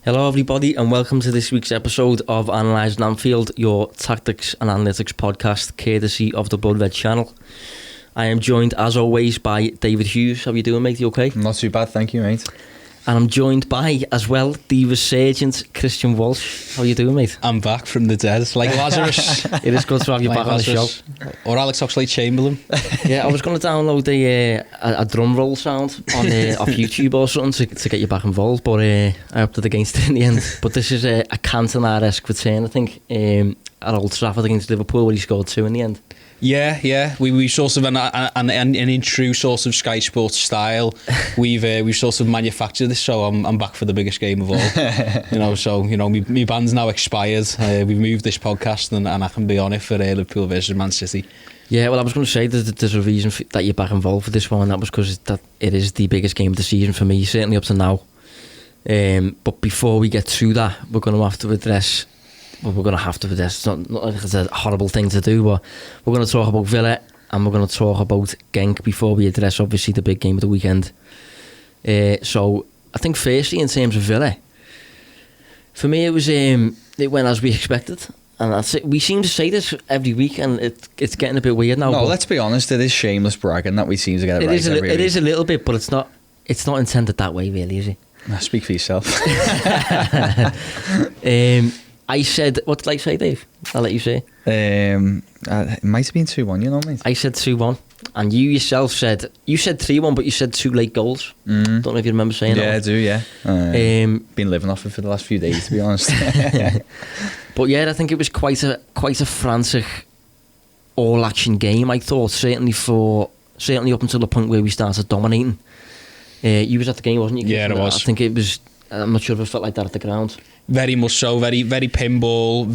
Hello everybody and welcome to this week's episode of Analysing Anfield, your tactics and analytics podcast courtesy of the Blood Red channel. I am joined as always by David Hughes. How are you doing, mate? You okay? Not too bad, thank you, mate. And I'm joined by, as well, the resurgent Kristian Walsh. How are you doing, mate? I'm back from the dead, like Lazarus. It is good to have you back on the show. Or Alex Oxlade-Chamberlain. Yeah, I was going to download a drum roll sound on off YouTube or something to get you back involved, but I opted against it in the end. But this is a Cantona-esque return, I think, at Old Trafford against Liverpool, where he scored 2 in the end. Yeah. We sort of and in true sort of Sky Sports style, we've sort of manufactured this. So I'm back for the biggest game of all. So my band's now expired. We've moved this podcast and I can be on it for Liverpool versus Man City. Yeah, well, I was going to say that there's a reason that you're back involved for this one, and that was because it is the biggest game of the season for me, certainly up to now. But before we get to that, we're going to have to address. It's not like it's a horrible thing to do, but we're going to talk about Villa and we're going to talk about Genk before we address, obviously, the big game of the weekend. So I think firstly, in terms of Villa, for me it went as we expected, and that's it. We seem to say this every week, and it's getting a bit weird now. No, let's be honest, it is shameless bragging that we seem to get it right every week. It is a little bit, but it's not intended that way, really, is it? Speak for yourself. I said, what did I say, Dave? I'll let you say. It might have been 2-1, you know, mate. I said 2-1, and you yourself said 3-1, but you said 2 late goals. Don't know if you remember saying that. Yeah, I do, yeah. Been living off it for the last few days, to be honest. But yeah, I think it was quite a frantic, all-action game, I thought, certainly up until the point where we started dominating. You was at the game, wasn't you? Yeah, it was. I think it was. I'm not sure if it felt like that at the ground. Very much so. Very, very pinball.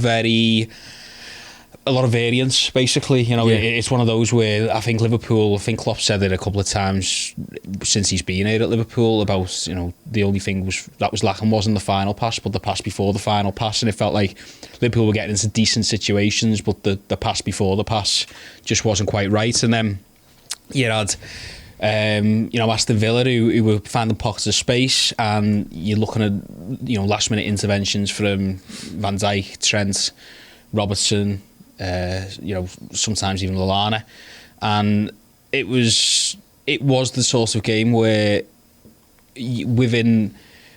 A lot of variance, basically. It's one of those where I think Klopp said it a couple of times since he's been here at Liverpool about, the only thing that was lacking wasn't the final pass, but the pass before the final pass, and it felt like Liverpool were getting into decent situations, but the pass before the pass just wasn't quite right. And then you had Aston Villa who were finding pockets of space, and you're looking at last minute interventions from Van Dijk, Trent, Robertson, sometimes even Lallana, and it was the sort of game where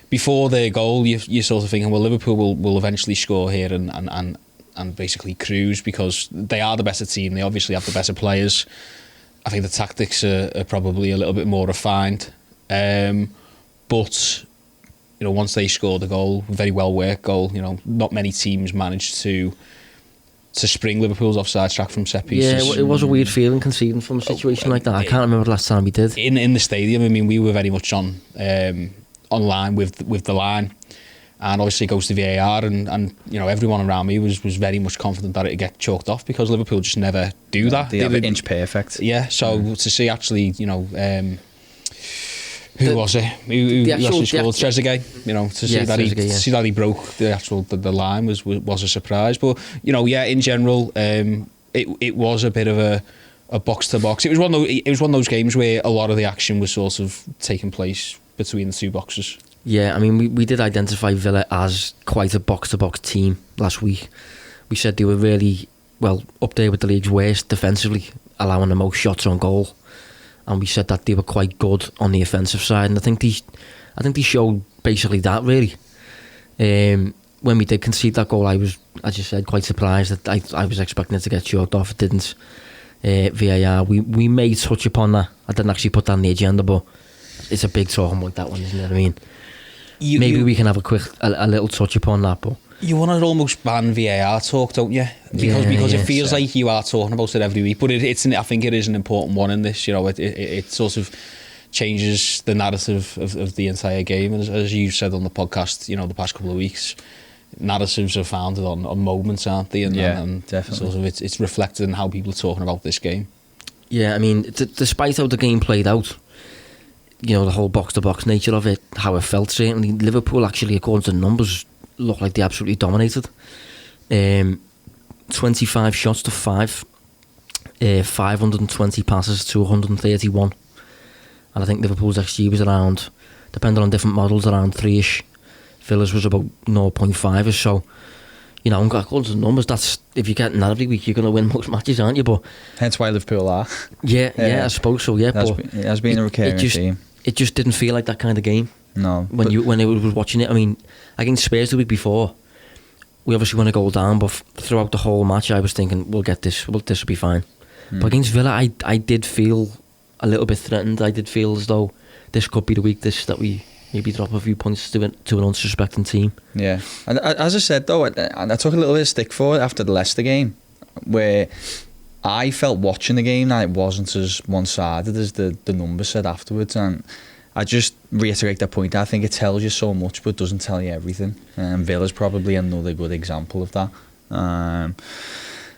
before their goal you're sort of thinking, well, Liverpool will eventually score here and basically cruise, because they are the better team. They obviously have the better players. I think the tactics are probably a little bit more refined. But, once they scored the goal, very well worked goal, not many teams managed to spring Liverpool's offside track from set pieces. Yeah, it was a weird feeling conceding from a situation like that. I can't remember the last time we did. In the stadium, I mean, we were very much online with the line. And obviously it goes to VAR, and everyone around me was very much confident that it'd get chalked off, because Liverpool just never do that. They have an inch perfect. Yeah, so to see actually, who was it? Who actually scored? Trezeguet. To see that he broke the line was a surprise. But in general, it was a bit of a box to box. It was one of those games where a lot of the action was sort of taking place between the two boxes. Yeah, I mean, we did identify Villa as quite a box-to-box team last week. We said they were really, up there with the league's worst defensively, allowing the most shots on goal. And we said that they were quite good on the offensive side. And I think they showed basically that, really. When we did concede that goal, I was, as you said, quite surprised. That I was expecting it to get chalked off. It didn't. VAR, we may touch upon that. I didn't actually put that on the agenda, but it's a big talking point, that one, isn't it? I mean... Maybe we can have a little touch upon that, but you want to almost ban VAR talk, don't you? Because it feels like you are talking about it every week, but I think it is an important one in this. It sort of changes the narrative of the entire game, and as you said on the podcast, the past couple of weeks, narratives are founded on moments, aren't they? And definitely. Sort of it's reflected in how people are talking about this game. Yeah, I mean, despite how the game played out, the whole box-to-box nature of it, how it felt, certainly, Liverpool actually, according to the numbers, looked like they absolutely dominated. 25 shots to 5, 520 passes to 131. And I think Liverpool's XG was around, depending on different models, around 3-ish. Villa's was about 0.5 or so. You know, according to the numbers, that's, if you're getting that every week, you're going to win most matches, aren't you? But hence why Liverpool are. Yeah, I suppose so. Yeah, but it has been a recurring theme. It just didn't feel like that kind of game. No, when I was watching it. I mean, against Spurs the week before, we obviously won a goal down, but throughout the whole match, I was thinking, we'll get this. This will be fine. But against Villa, I did feel a little bit threatened. I did feel as though this could be the week that we maybe drop a few points to an unsuspecting team. Yeah, and as I said though, and I took a little bit of stick for it after the Leicester game, where I felt watching the game that it wasn't as one-sided as the numbers said afterwards, and I just reiterate that point. I think it tells you so much, but doesn't tell you everything. Villa's probably another good example of that.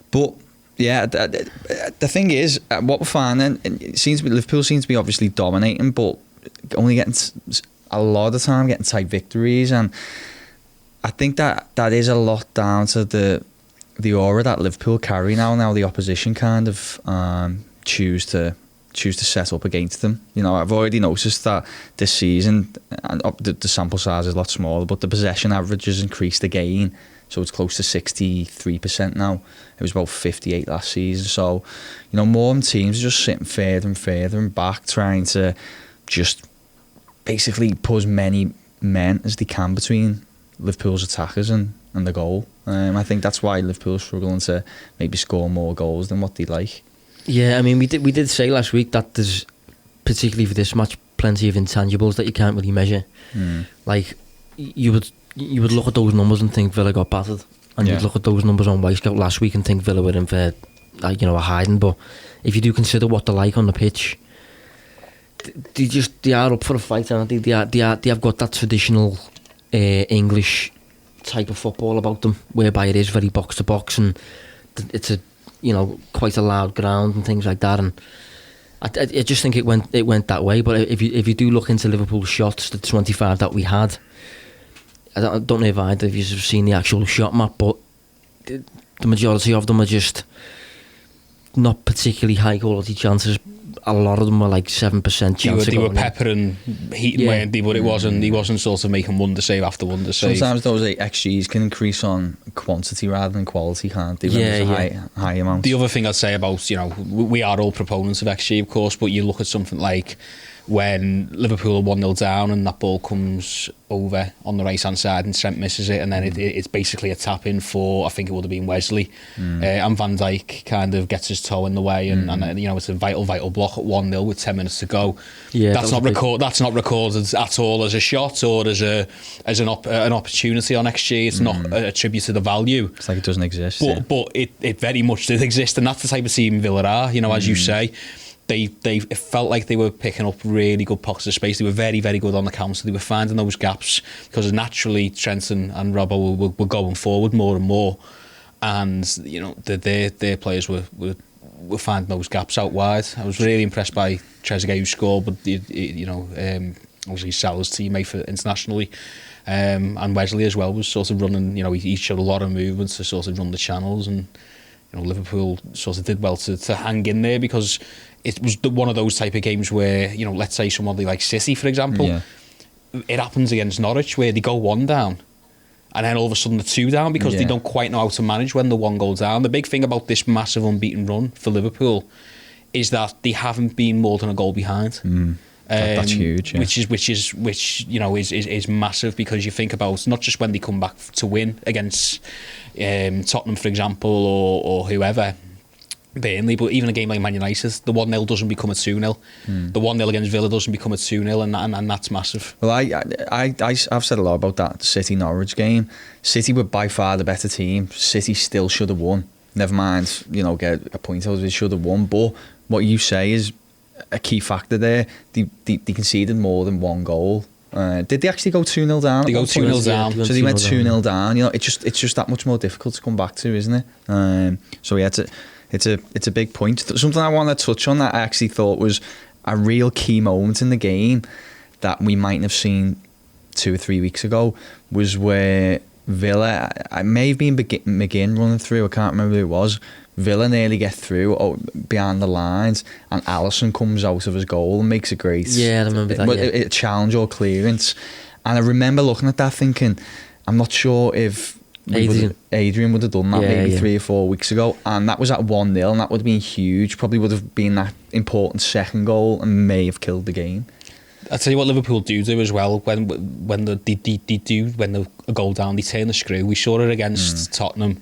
But yeah, the thing is, what we're finding, it seems Liverpool seems to be obviously dominating, but only getting a lot of the time getting tight victories, and I think that is a lot down to the aura that Liverpool carry now. Now the opposition kind of choose to set up against them. You know, I've already noticed that this season, and the sample size is a lot smaller, but the possession average has increased again, so it's close to 63% now. It was about 58 last season. So, you know, more teams are just sitting further and further and back, trying to just basically put as many men as they can between Liverpool's attackers and the goal. I think that's why Liverpool's struggling to maybe score more goals than what they like. Yeah, I mean, we did say last week that there's, particularly for this match, plenty of intangibles that you can't really measure. Like, you would look at those numbers and think Villa got battered, and you'd look at those numbers on Wisecout last week and think Villa were in for, a hiding. But if you do consider what they're like on the pitch, they are up for a fight, aren't they? They have got that traditional English type of football about them, whereby it is very box to box, and it's a quite a loud ground and things like that. And I just think it went that way. But if you do look into Liverpool's shots, the 25 that we had, I don't know if either of you have seen the actual shot map, but the majority of them are just not particularly high quality chances. A lot of them were like 7% chance. They were peppering, heating, weren't they? But he wasn't sort of making wonder save after wonder save. Sometimes those XGs can increase on quantity rather than quality, can't they? When there's a high amount. The other thing I'd say about, we are all proponents of XG, of course, but you look at something like when Liverpool are 1-0 down and that ball comes over on the right hand side and Trent misses it, and then it's basically a tap in for, I think it would have been Wesley, and Van Dijk kind of gets his toe in the way, and it's a vital block at 1-0 with 10 minutes to go. Yeah, that's not recorded at all as a shot or as an opportunity on XG. It's not attributed a value. It's like it doesn't exist. But it very much did exist, and that's the type of team Villa are. As you say. It felt like they were picking up really good pockets of space. They were very, very good on the counter. They were finding those gaps because naturally Trent and Robbo were going forward more and more, and their players were finding those gaps out wide. I was really impressed by Trezeguet, who scored, but obviously Salah's teammate internationally, and Wesley as well was sort of running. He showed a lot of movements to sort of run the channels, and Liverpool sort of did well to hang in there, because it was one of those type of games where, let's say somebody like City, for example, it happens against Norwich where they go 1 down and then all of a sudden they're 2 down because they don't quite know how to manage when the 1 goes down. The big thing about this massive unbeaten run for Liverpool is that they haven't been more than a goal behind. That's huge, yeah. Which is massive, because you think about not just when they come back to win against Tottenham, for example, or whoever, Burnley, but even a game like Man United, the 1-0 doesn't become a 2-0. The 1-0 against Villa doesn't become a 2-0, and that's massive. Well, I've said a lot about that City-Norwich game. City were by far the better team. City still should have won. Never mind, get a point out of it, should have won. But what you say is a key factor there. They conceded more than 1 goal. Did they actually go 2-0 down? They go 2-0 down. So they went 2-0 down. It's just that much more difficult to come back to, isn't it? So yeah, it's a big point. Something I want to touch on that I actually thought was a real key moment in the game that we mightn't have seen 2 or 3 weeks ago was where Villa, I may have been McGinn running through, I can't remember who it was. Villa nearly get through behind the lines, and Alisson comes out of his goal and makes a great I remember that, a challenge or clearance, And I remember looking at that thinking, I'm not sure if Adrian would have done that maybe 3 or 4 weeks ago, and that was at 1-0, and that would have been huge. Probably would have been that important second goal and may have killed the game. I'll tell you what Liverpool do as well when the a goal down, they turn the screw. We saw it against Tottenham,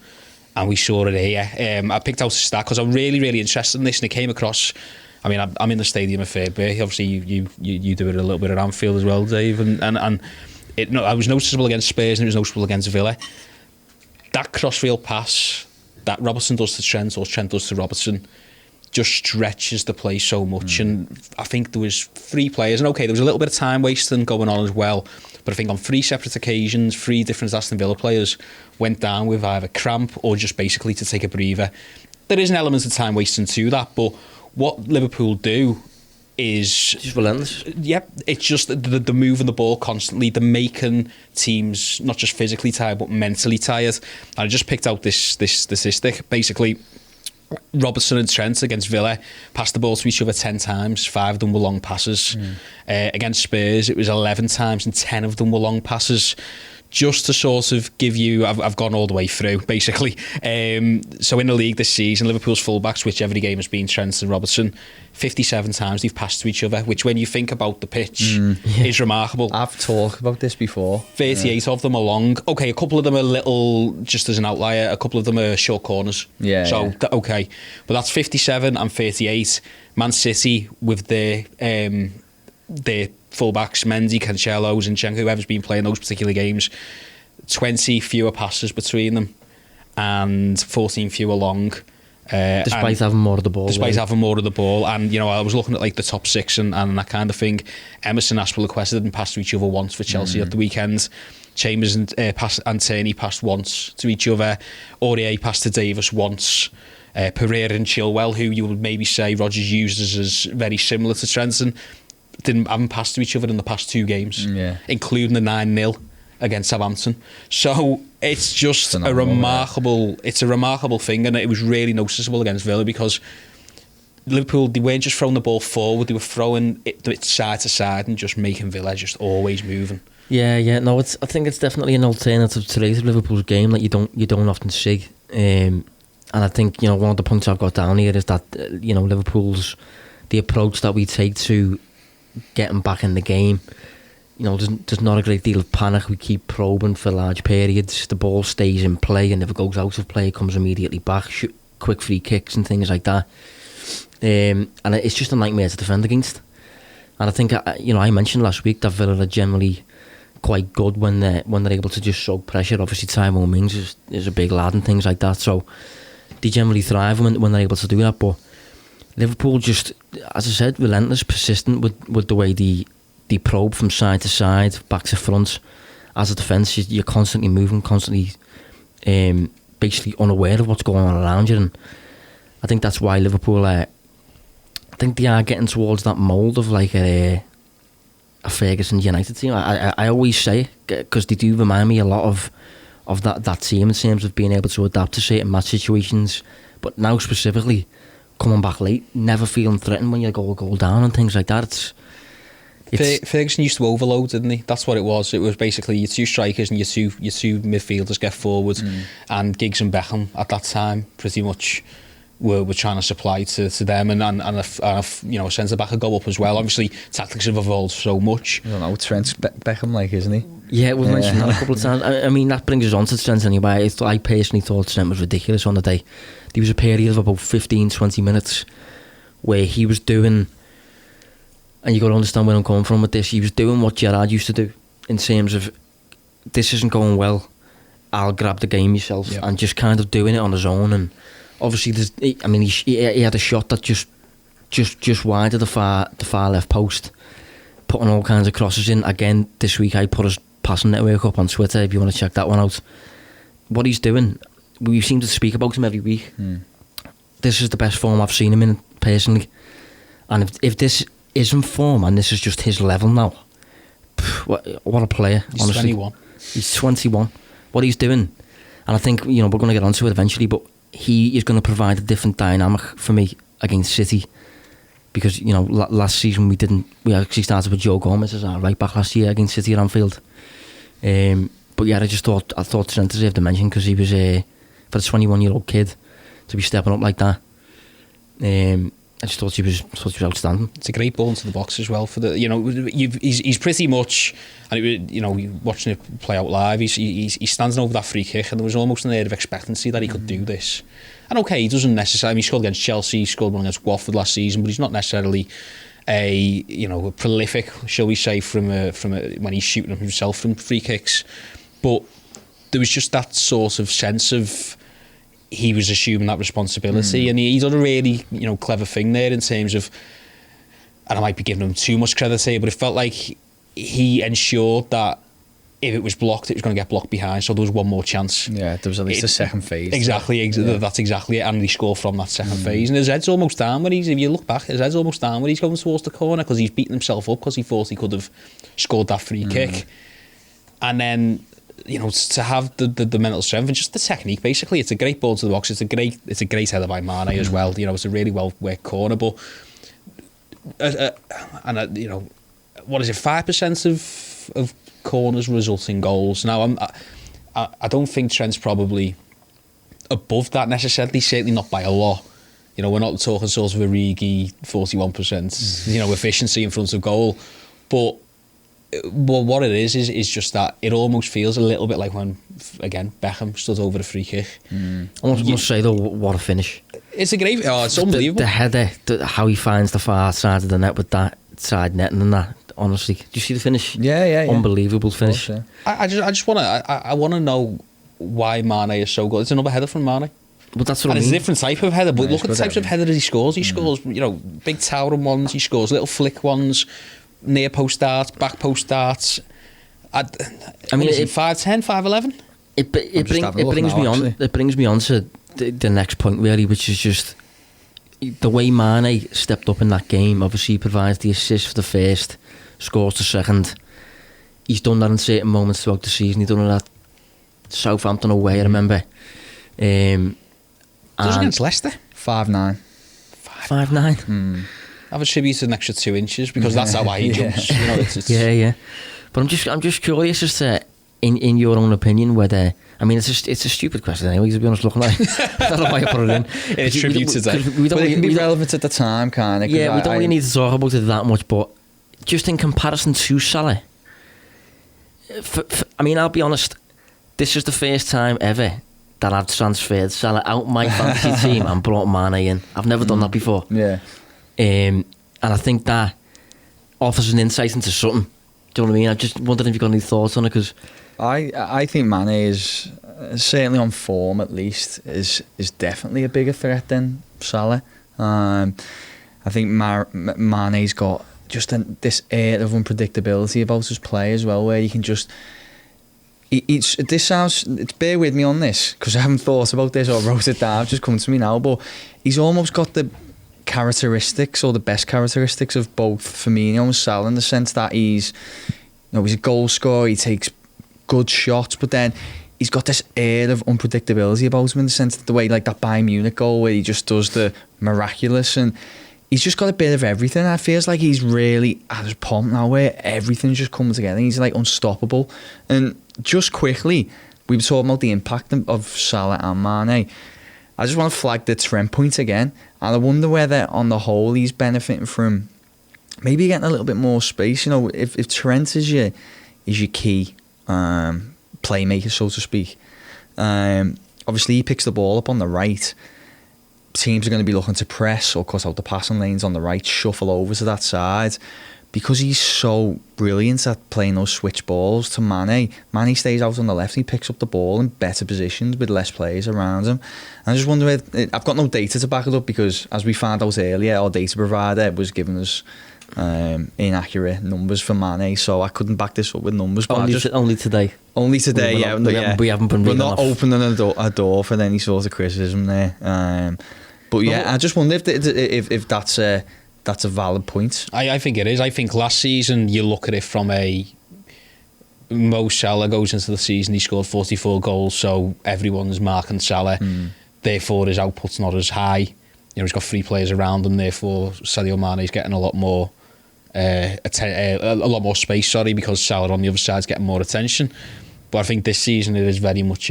and we saw it here. I picked out a stat because I'm really interested in this, and it came across. I mean, I'm in the stadium at Fairbury. Obviously, you do it a little bit at Anfield as well, Dave, and I was noticeable against Spurs and it was noticeable against Villa. That crossfield pass that Robertson does to Trent or Trent does to Robertson just stretches the play so much. And I think there was 3 players, and okay, there was a little bit of time wasting going on as well, but I think on 3 separate occasions 3 different Aston Villa players went down with either cramp or just basically to take a breather. There is an element of time wasting to that, but what Liverpool do is just relentless. Yep, it's just the moving the ball constantly. They're making teams not just physically tired but mentally tired. And I just picked out this statistic. Basically, Robertson and Trent against Villa passed the ball to each other 10 times. 5 of them were long passes. Against Spurs, it was 11 times and 10 of them were long passes. Just to sort of give you, I've gone all the way through, basically. So in the league this season, Liverpool's fullbacks, which every game has been Trent and Robertson, 57 times they've passed to each other, which when you think about the pitch, is remarkable. I've talked about this before. 38 of them are long. Okay, a couple of them are little, just as an outlier, a couple of them are short corners. Okay. But that's 57 and 38. Man City with their fullbacks, Mendy, Cancelo, and Genk, whoever's been playing those particular games, 20 fewer passes between them and 14 fewer long. Despite having more of the ball. Having more of the ball. And, you know, I was looking at like the top 6 and that kind of thing. Emerson, Aspilicueta didn't pass to each other once for Chelsea at the weekend. Chambers and Tierney passed once to each other. Aurier passed to Davis once. Pereira and Chilwell, who you would maybe say Rodgers uses as very similar to Trenton, haven't passed to each other in the past 2 games, including the 9-0 against Southampton. So it's just a remarkable thing, and it was really noticeable against Villa because Liverpool, they weren't just throwing the ball forward, they were throwing it side to side and just making Villa just always moving. No, I think it's definitely an alternative to today's Liverpool's game that you don't often see. And I think, you know, one of the points I've got down here is that, you know, Liverpool's, the approach that we take to getting back in the game, you know, there's not a great deal of panic. We keep probing for large periods. The ball stays in play, and if it goes out of play, it comes immediately back. Quick free kicks and things like that. And it's just a nightmare to defend against. And I think, you know, I mentioned last week that Villa are generally quite good when they're able to just soak pressure. Obviously, Tyrone Mings is a big lad and things like that, so they generally thrive when they're able to do that. But Liverpool just, as I said, relentless, persistent with the way they probe from side to side, back to front. As a defence, you're constantly moving, constantly basically unaware of what's going on around you. And I think that's why Liverpool, I think they are getting towards that mould of like a Ferguson United team. I always say, because they do remind me a lot of that team in terms of being able to adapt to certain match situations, but now specifically coming back late, never feeling threatened when you go down and things like that. Ferguson used to overload, didn't he? That's what it was. It was basically your 2 strikers and your two midfielders get forward, and Giggs and Beckham at that time pretty much were trying to supply to them, and a you know, a centre back would go up as well. Obviously, tactics have evolved so much. I don't know, Trent's Beckham like, isn't he? Yeah, we've mentioned that a couple of times. I mean, that brings us on to Trent anyway. I personally thought Trent was ridiculous on the day. There was a period of about 15-20 minutes where he was doing, and you got to understand where I'm coming from with this, he was doing what Gerrard used to do in terms of, this isn't going well, I'll grab the game yourself, and just kind of doing it on his own. And obviously, he had a shot that just wide of the far left post, putting all kinds of crosses in. Again, this week I put his passing network up on Twitter if you want to check that one out. What he's doing, we seem to speak about him every week. This is the best form I've seen him in, personally. And if this isn't form and this is just his level now, what a player. He's honestly. 21. He's 21. What he's doing, and I think, you know, we're going to get onto it eventually, but he is going to provide a different dynamic for me against City because last season we actually started with Joe Gomez as our right back last year against City at Anfield. But yeah, I thought Trent deserved a mention because he was for a 21-year-old kid to be stepping up like that. I just thought he was outstanding. It's a great ball into the box as well for the he's pretty much, and watching it play out live, he's standing over that free kick and there was almost an air of expectancy that he could do this. And okay, he doesn't necessarily, he scored against Chelsea, he scored one against Watford last season, but he's not necessarily a prolific, shall we say, from when he's shooting himself from free kicks. But there was just that sort of sense of he was assuming that responsibility, and he done a really clever thing there in terms of, and I might be giving him too much credit here, but it felt like he ensured that if it was blocked, it was going to get blocked behind, so there was one more chance. Yeah, there was at least a second phase. Exactly, that's exactly it, and he scored from that second phase. And his head's almost down when if you look back, his head's almost down when he's going towards the corner because he's beating himself up because he thought he could have scored that free kick. And then, to have the mental strength and just the technique, basically, it's a great ball to the box. It's a great header by Mane as well. It's a really well worked corner, but what is it? 5% of corners result in goals. Now, I don't think Trent's probably above that necessarily. Certainly not by a lot. We're not talking sort of a Origi 41%, efficiency in front of goal, but. Well, what it is just that it almost feels a little bit like when, again, Beckham stood over the free kick. I must say though, what a finish! It's a great, it's unbelievable. The header, how he finds the far side of the net with that side netting and that. Honestly, do you see the finish? Yeah. Unbelievable finish. Course, yeah. I just want to, I want to know why Mane is so good. It's another header from Mane. But that's what I mean. It's a different type of header. But look at the types of headers he scores. He scores, big towering ones. He scores little flick ones. Near post darts, back post darts. I mean, 5'10", 5'11". It brings me on to the next point really, which is just the way Mane stepped up in that game. Obviously, he provides the assist for the first, scores the second. He's done that in certain moments throughout the season. He's done it at Southampton away, I remember. Does against Leicester? 5'9". 5'9". I've attributed an extra 2 inches because that's how I jumps. Yeah. But I'm just curious as to, in your own opinion, whether, I mean, it's a stupid question anyway, to be honest, looking like I don't know why I put it in. It's tribute to that. But it can be relevant at the time, kind of. Yeah, we don't really need to talk about it that much, but just in comparison to Salah, I mean, I'll be honest, this is the first time ever that I've transferred Salah out my fantasy team and brought Mane in. I've never done that before. Yeah. And I think that offers an insight into something. Do you know what I mean? I just wondered if you got any thoughts on it, because I think Mane is certainly on form, at least, is definitely a bigger threat than Salah. I think Mane's got just this air of unpredictability about his play as well, where you can just. It's bear with me on this because I haven't thought about this or wrote it down. It's just come to me now, but he's almost got the characteristics, or the best characteristics, of both Firmino and Salah, in the sense that he's a goal scorer, he takes good shots, but then he's got this air of unpredictability about him, in the sense that the way, like that Bayern Munich goal where he just does the miraculous, and he's just got a bit of everything. It feels like he's really at his pomp now, where everything's just coming together. He's like unstoppable. And just quickly, we were talking about the impact of Salah and Mane. I just want to flag the Trent point again, and I wonder whether on the whole he's benefiting from maybe getting a little bit more space. If Trent is your key playmaker, so to speak, obviously he picks the ball up on the right. Teams are going to be looking to press or cut out the passing lanes on the right, shuffle over to that side. Because he's so brilliant at playing those switch balls to Mane stays out on the left. He picks up the ball in better positions with less players around him. And I just wonder, I've got no data to back it up, because as we found out earlier, our data provider was giving us inaccurate numbers for Mane, so I couldn't back this up with numbers. But only today. Only today, We haven't been. We're not opening a door for any sort of criticism there. But yeah, I just wonder if that's a valid point. I think it is. I think last season you look at it from Mo Salah goes into the season, he scored 44 goals, so everyone's marking Salah. Therefore his output's not as high. he's got 3 players around him. Therefore, Sadio Mane's getting a lot more space. Sorry, because Salah on the other side's getting more attention. But I think this season it is very much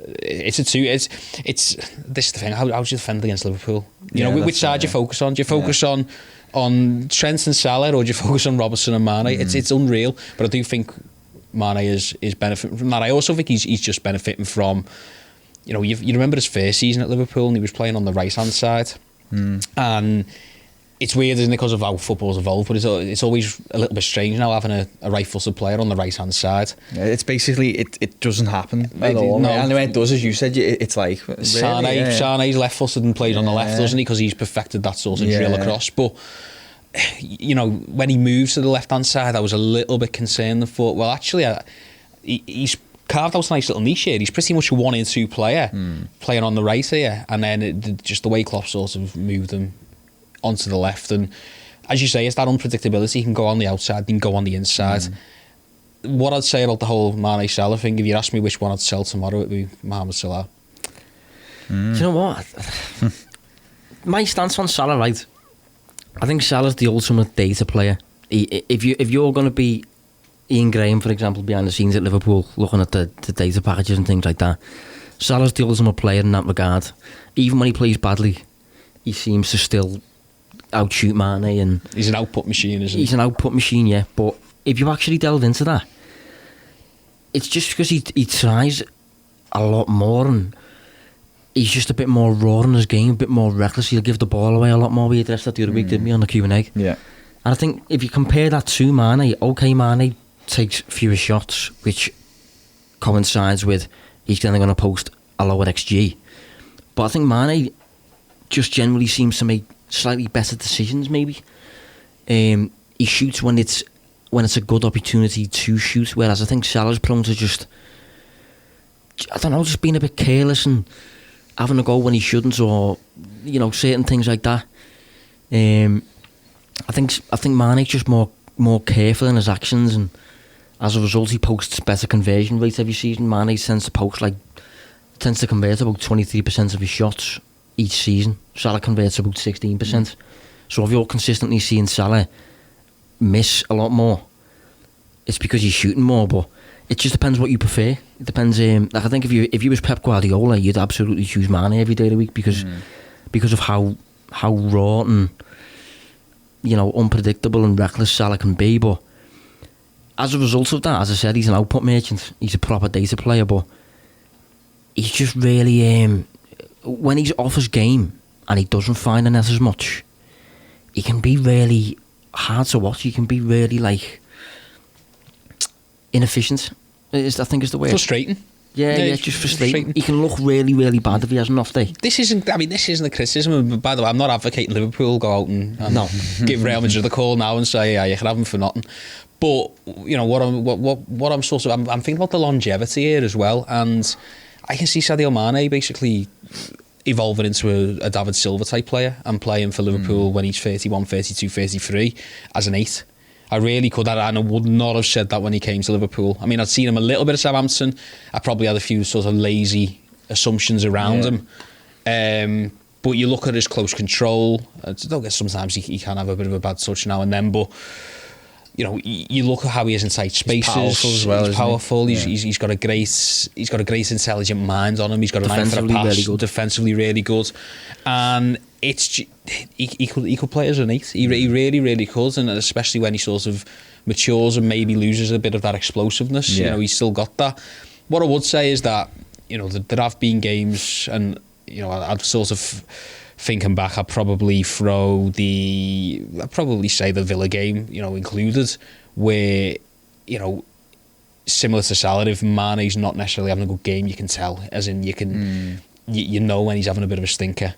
it's this is the thing. How do you defend against Liverpool? Which side do you focus on? Do you focus on Trent and Salah, or do you focus on Robertson and Mane? It's unreal. But I do think Mane is benefiting from that. I also think he's just benefiting from, you remember his first season at Liverpool and he was playing on the right hand side, and it's weird, isn't it, because of how football's evolved, but it's always a little bit strange now having a right-footed player on the right-hand side. Yeah, it's basically, it doesn't happen at all. No. And when it does, as you said, it's like... Sane's left-footed and plays on the left, doesn't he? Because he's perfected that sort of drill across. But, when he moved to the left-hand side, I was a little bit concerned and thought, well, actually, he's carved out a nice little niche here. He's pretty much a 1-2 player playing on the right here. And then just the way Klopp sort of moved him onto the left, and as you say, it's that unpredictability. He can go on the outside, he can go on the inside. What I'd say about the whole Mane Salah thing, if you asked me which one I'd sell tomorrow, it'd be Mohamed Salah. Do you know what? My stance on Salah, right? I think Salah's the ultimate data player. If you're going to be Ian Graham, for example, behind the scenes at Liverpool, looking at the data packages and things like that, Salah's the ultimate player in that regard. Even when he plays badly, he seems to still outshoot Mane, and he's an output machine, isn't he? He's an output machine, yeah. But if you actually delve into that, it's just because he tries a lot more, and he's just a bit more raw in his game, a bit more reckless. He'll give the ball away a lot more. We addressed that the other week, didn't we, on the Q&A? Yeah. And I think if you compare that to Mane, Mane takes fewer shots, which coincides with he's then going to post a lower XG. But I think Mane just generally seems to make slightly better decisions, maybe. He shoots when it's a good opportunity to shoot, whereas I think Salah's prone to just being a bit careless and having a go when he shouldn't, or certain things like that. I think Mane's just more careful in his actions, and as a result he posts better conversion rates every season. Mane tends to convert about 23% of his shots each season. Salah converts about 16%. So if you're consistently seeing Salah miss a lot more, it's because he's shooting more. But it just depends what you prefer. It depends. I think if you was Pep Guardiola, you'd absolutely choose Mane every day of the week because of how raw and unpredictable and reckless Salah can be. But as a result of that, as I said, he's an output merchant. He's a proper data player, but he's just really when he's off his game and he doesn't find the net as much, he can be really hard to watch. He can be really inefficient. I think is the way. Frustrating. Yeah, just frustrating. He can look really, really bad if he has an off day. This isn't a criticism. By the way, I'm not advocating Liverpool go out and give Real Madrid the call now and say, yeah, you can have them for nothing. But what I'm thinking about the longevity here as well, and I can see Sadio Mane basically evolving into a David Silva type player and playing for Liverpool when he's 31, 32, 33 as an 8. I really could, and I would not have said that when he came to Liverpool. I mean, I'd seen him a little bit at Southampton. I probably had a few sort of lazy assumptions around him. But you look at his close control. Don't get sometimes he can have a bit of a bad touch now and then, but you look at how he is in tight spaces. He's powerful as well. He's powerful. Yeah. He's got a great intelligent mind on him. He's got a mind for a pass. Really good. Defensively, really good. And he could play as an 8. He really, really could, and especially when he sort of matures and maybe loses a bit of that explosiveness. Yeah. He's still got that. What I would say is that there have been games, and I'd sort of thinking back, I'd probably say the Villa game, included, where similar to Salah, if Mane's not necessarily having a good game, you can tell, as in you can. You know when he's having a bit of a stinker.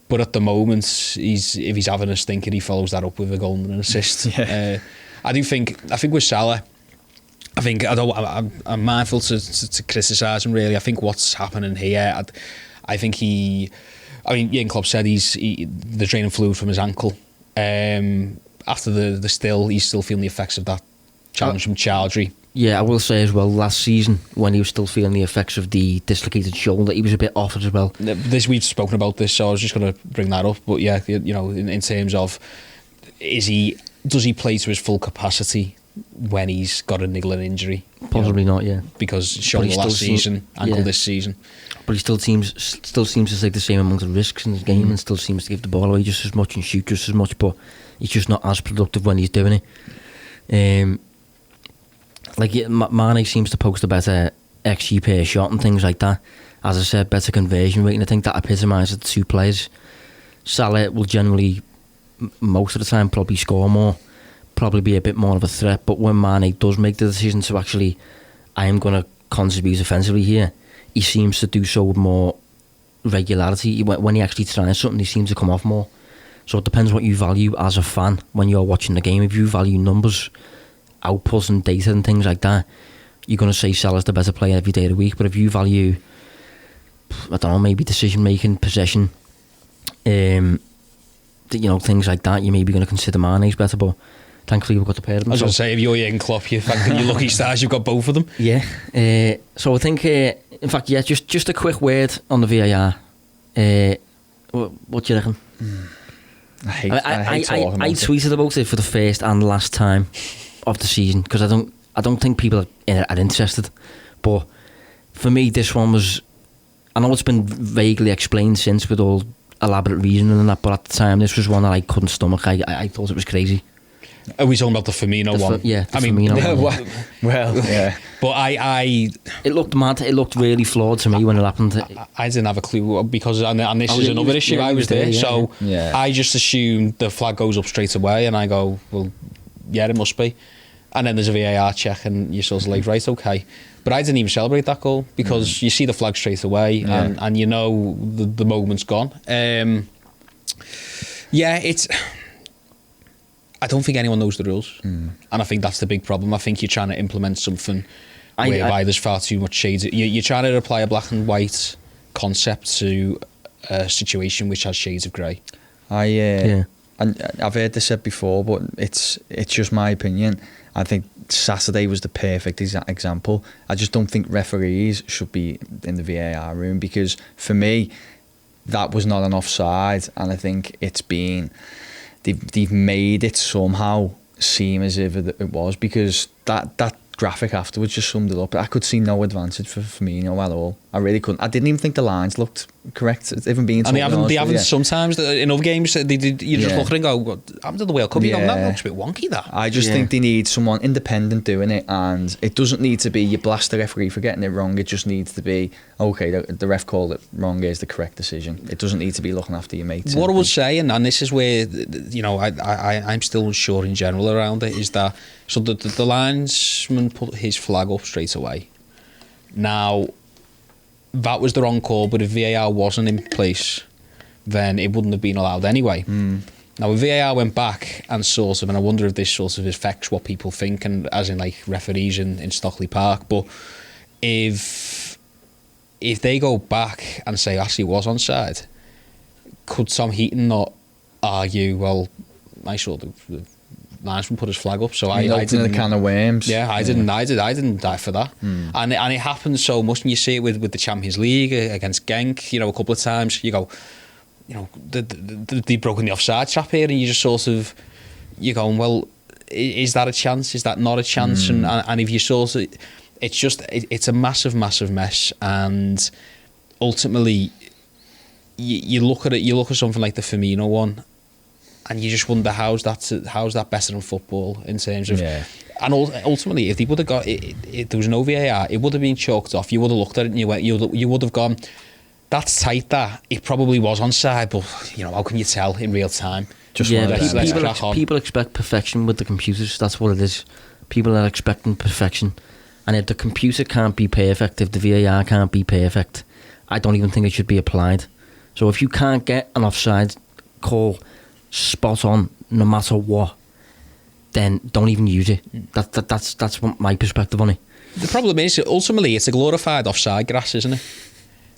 But at the moment, if he's having a stinker, he follows that up with a goal and an assist. I think with Salah, I'm mindful to criticise him really. I think what's happening here, I think Jurgen Klopp said the draining fluid from his ankle. After the still, he's still feeling the effects of that challenge from Chowdhury. Yeah, I will say as well, last season, when he was still feeling the effects of the dislocated shoulder, he was a bit off it as well. We've spoken about this, so I was just going to bring that up. But yeah, you know, in terms of, does he play to his full capacity when he's got a niggling injury? Possibly not, yeah. Because shoulder last season, ankle this season. But he still seems to take the same amount of risks in his game and still seems to give the ball away just as much and shoot just as much, but he's just not as productive when he's doing it. Mane seems to post a better XG per shot and things like that. As I said, better conversion rate, and I think that epitomises the two players. Salah will generally, most of the time, probably score more, probably be a bit more of a threat, but when Mane does make the decision to actually, I am going to contribute offensively here, he seems to do so with more regularity. When he actually tries something, he seems to come off more. So it depends what you value as a fan when you're watching the game. If you value numbers, output and data and things like that, you're going to say Salah's the better player every day of the week. But if you value, I don't know, maybe decision making, possession, things like that, you may be going to consider Mane's better. But thankfully we've got the pair of them. I was going to say, if you're Jurgen Klopp, you're lucky stars you've got both of them. Yeah. So I think, in fact, yeah, just a quick word on the VAR. What do you reckon? I hate talking about I tweeted about it for the first and last time of the season because I don't think people are interested. But for me, this one was, I know it's been vaguely explained since with all elaborate reasoning and that, but at the time this was one that I couldn't stomach. I thought it was crazy. Are we talking about the Firmino one? Yeah, I mean, Firmino one. Well, yeah. But it looked mad. It looked really flawed to me when it happened. I didn't have a clue because, and this is another issue. I was there, so I just assumed the flag goes up straight away, and I go, well, yeah, it must be. And then there's a VAR check, and you're sort of like, right, okay. But I didn't even celebrate that goal because you see the flag straight away, and you know the moment's gone. It's. I don't think anyone knows the rules, and I think that's the big problem. I think you're trying to implement something whereby there's far too much shades. You're trying to apply a black and white concept to a situation which has shades of grey. And I've heard this said before, but it's just my opinion. I think Saturday was the perfect example. I just don't think referees should be in the VAR room because for me, that was not an offside, and I think it's been. They've made it somehow seem as if it was because that graphic afterwards just summed it up. I could see no advantage for Firmino at all. I really couldn't. I didn't even think the lines looked correct. Even being and they haven't sometimes in other games. You just look and go, "What happened to the World Cup?" You go, "That looks a bit wonky." That I just think they need someone independent doing it, and it doesn't need to be you blast the referee for getting it wrong. It just needs to be okay. The ref called it wrong. Is the correct decision. It doesn't need to be looking after your mates. What I would say, and this is where I'm still unsure in general around it, is that so the linesman put his flag up straight away. Now. That was the wrong call, but if VAR wasn't in place, then it wouldn't have been allowed anyway. Now, if VAR went back and sort of, and I wonder if this sort of affects what people think, and as in like referees in Stockley Park, but if they go back and say actually was onside, could Tom Heaton not argue, well, I saw the linesman put his flag up, so I didn't. The can of worms. Yeah, I didn't die for that. And it happens so much, and you see it with the Champions League against Genk. A couple of times you go, they've broken the offside trap here, and you just sort of you're going, well, is that a chance? Is that not a chance? And if you sort of, it's a massive mess, and ultimately you look at it. You look at something like the Firmino one. And you just wonder how's that better than football in terms of, and ultimately if they would have got if there was no VAR, it would have been chalked off. You would have looked at it and you would have gone, that's tight. That it probably was onside, but how can you tell in real time? Let's crack on. People expect perfection with the computers. That's what it is. People are expecting perfection, and if the computer can't be perfect, if the VAR can't be perfect, I don't even think it should be applied. So if you can't get an offside call spot on no matter what, then don't even use it. That's my perspective on it. The problem is ultimately it's a glorified offside grass, isn't it?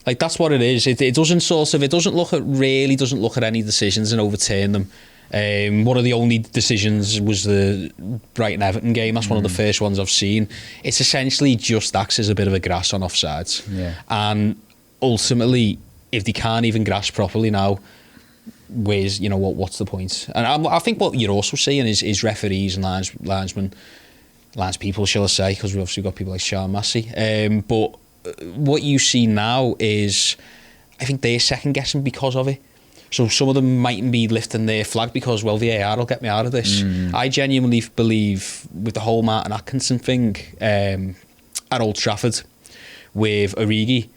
Like that's what it is. It doesn't look at any decisions and overturn them. One of the only decisions was the Brighton-Everton game. That's one of the first ones I've seen. It's essentially just acts as a bit of a grass on offsides. Yeah. And ultimately, if they can't even grass properly now, what's the point? And I think what you're also seeing is referees and lines people, shall I say, because we've obviously got people like Sean Massey. But what you see now is, I think they're second guessing because of it. So some of them mightn't be lifting their flag because, well, VAR will get me out of this. I genuinely believe with the whole Martin Atkinson thing at Old Trafford with Origi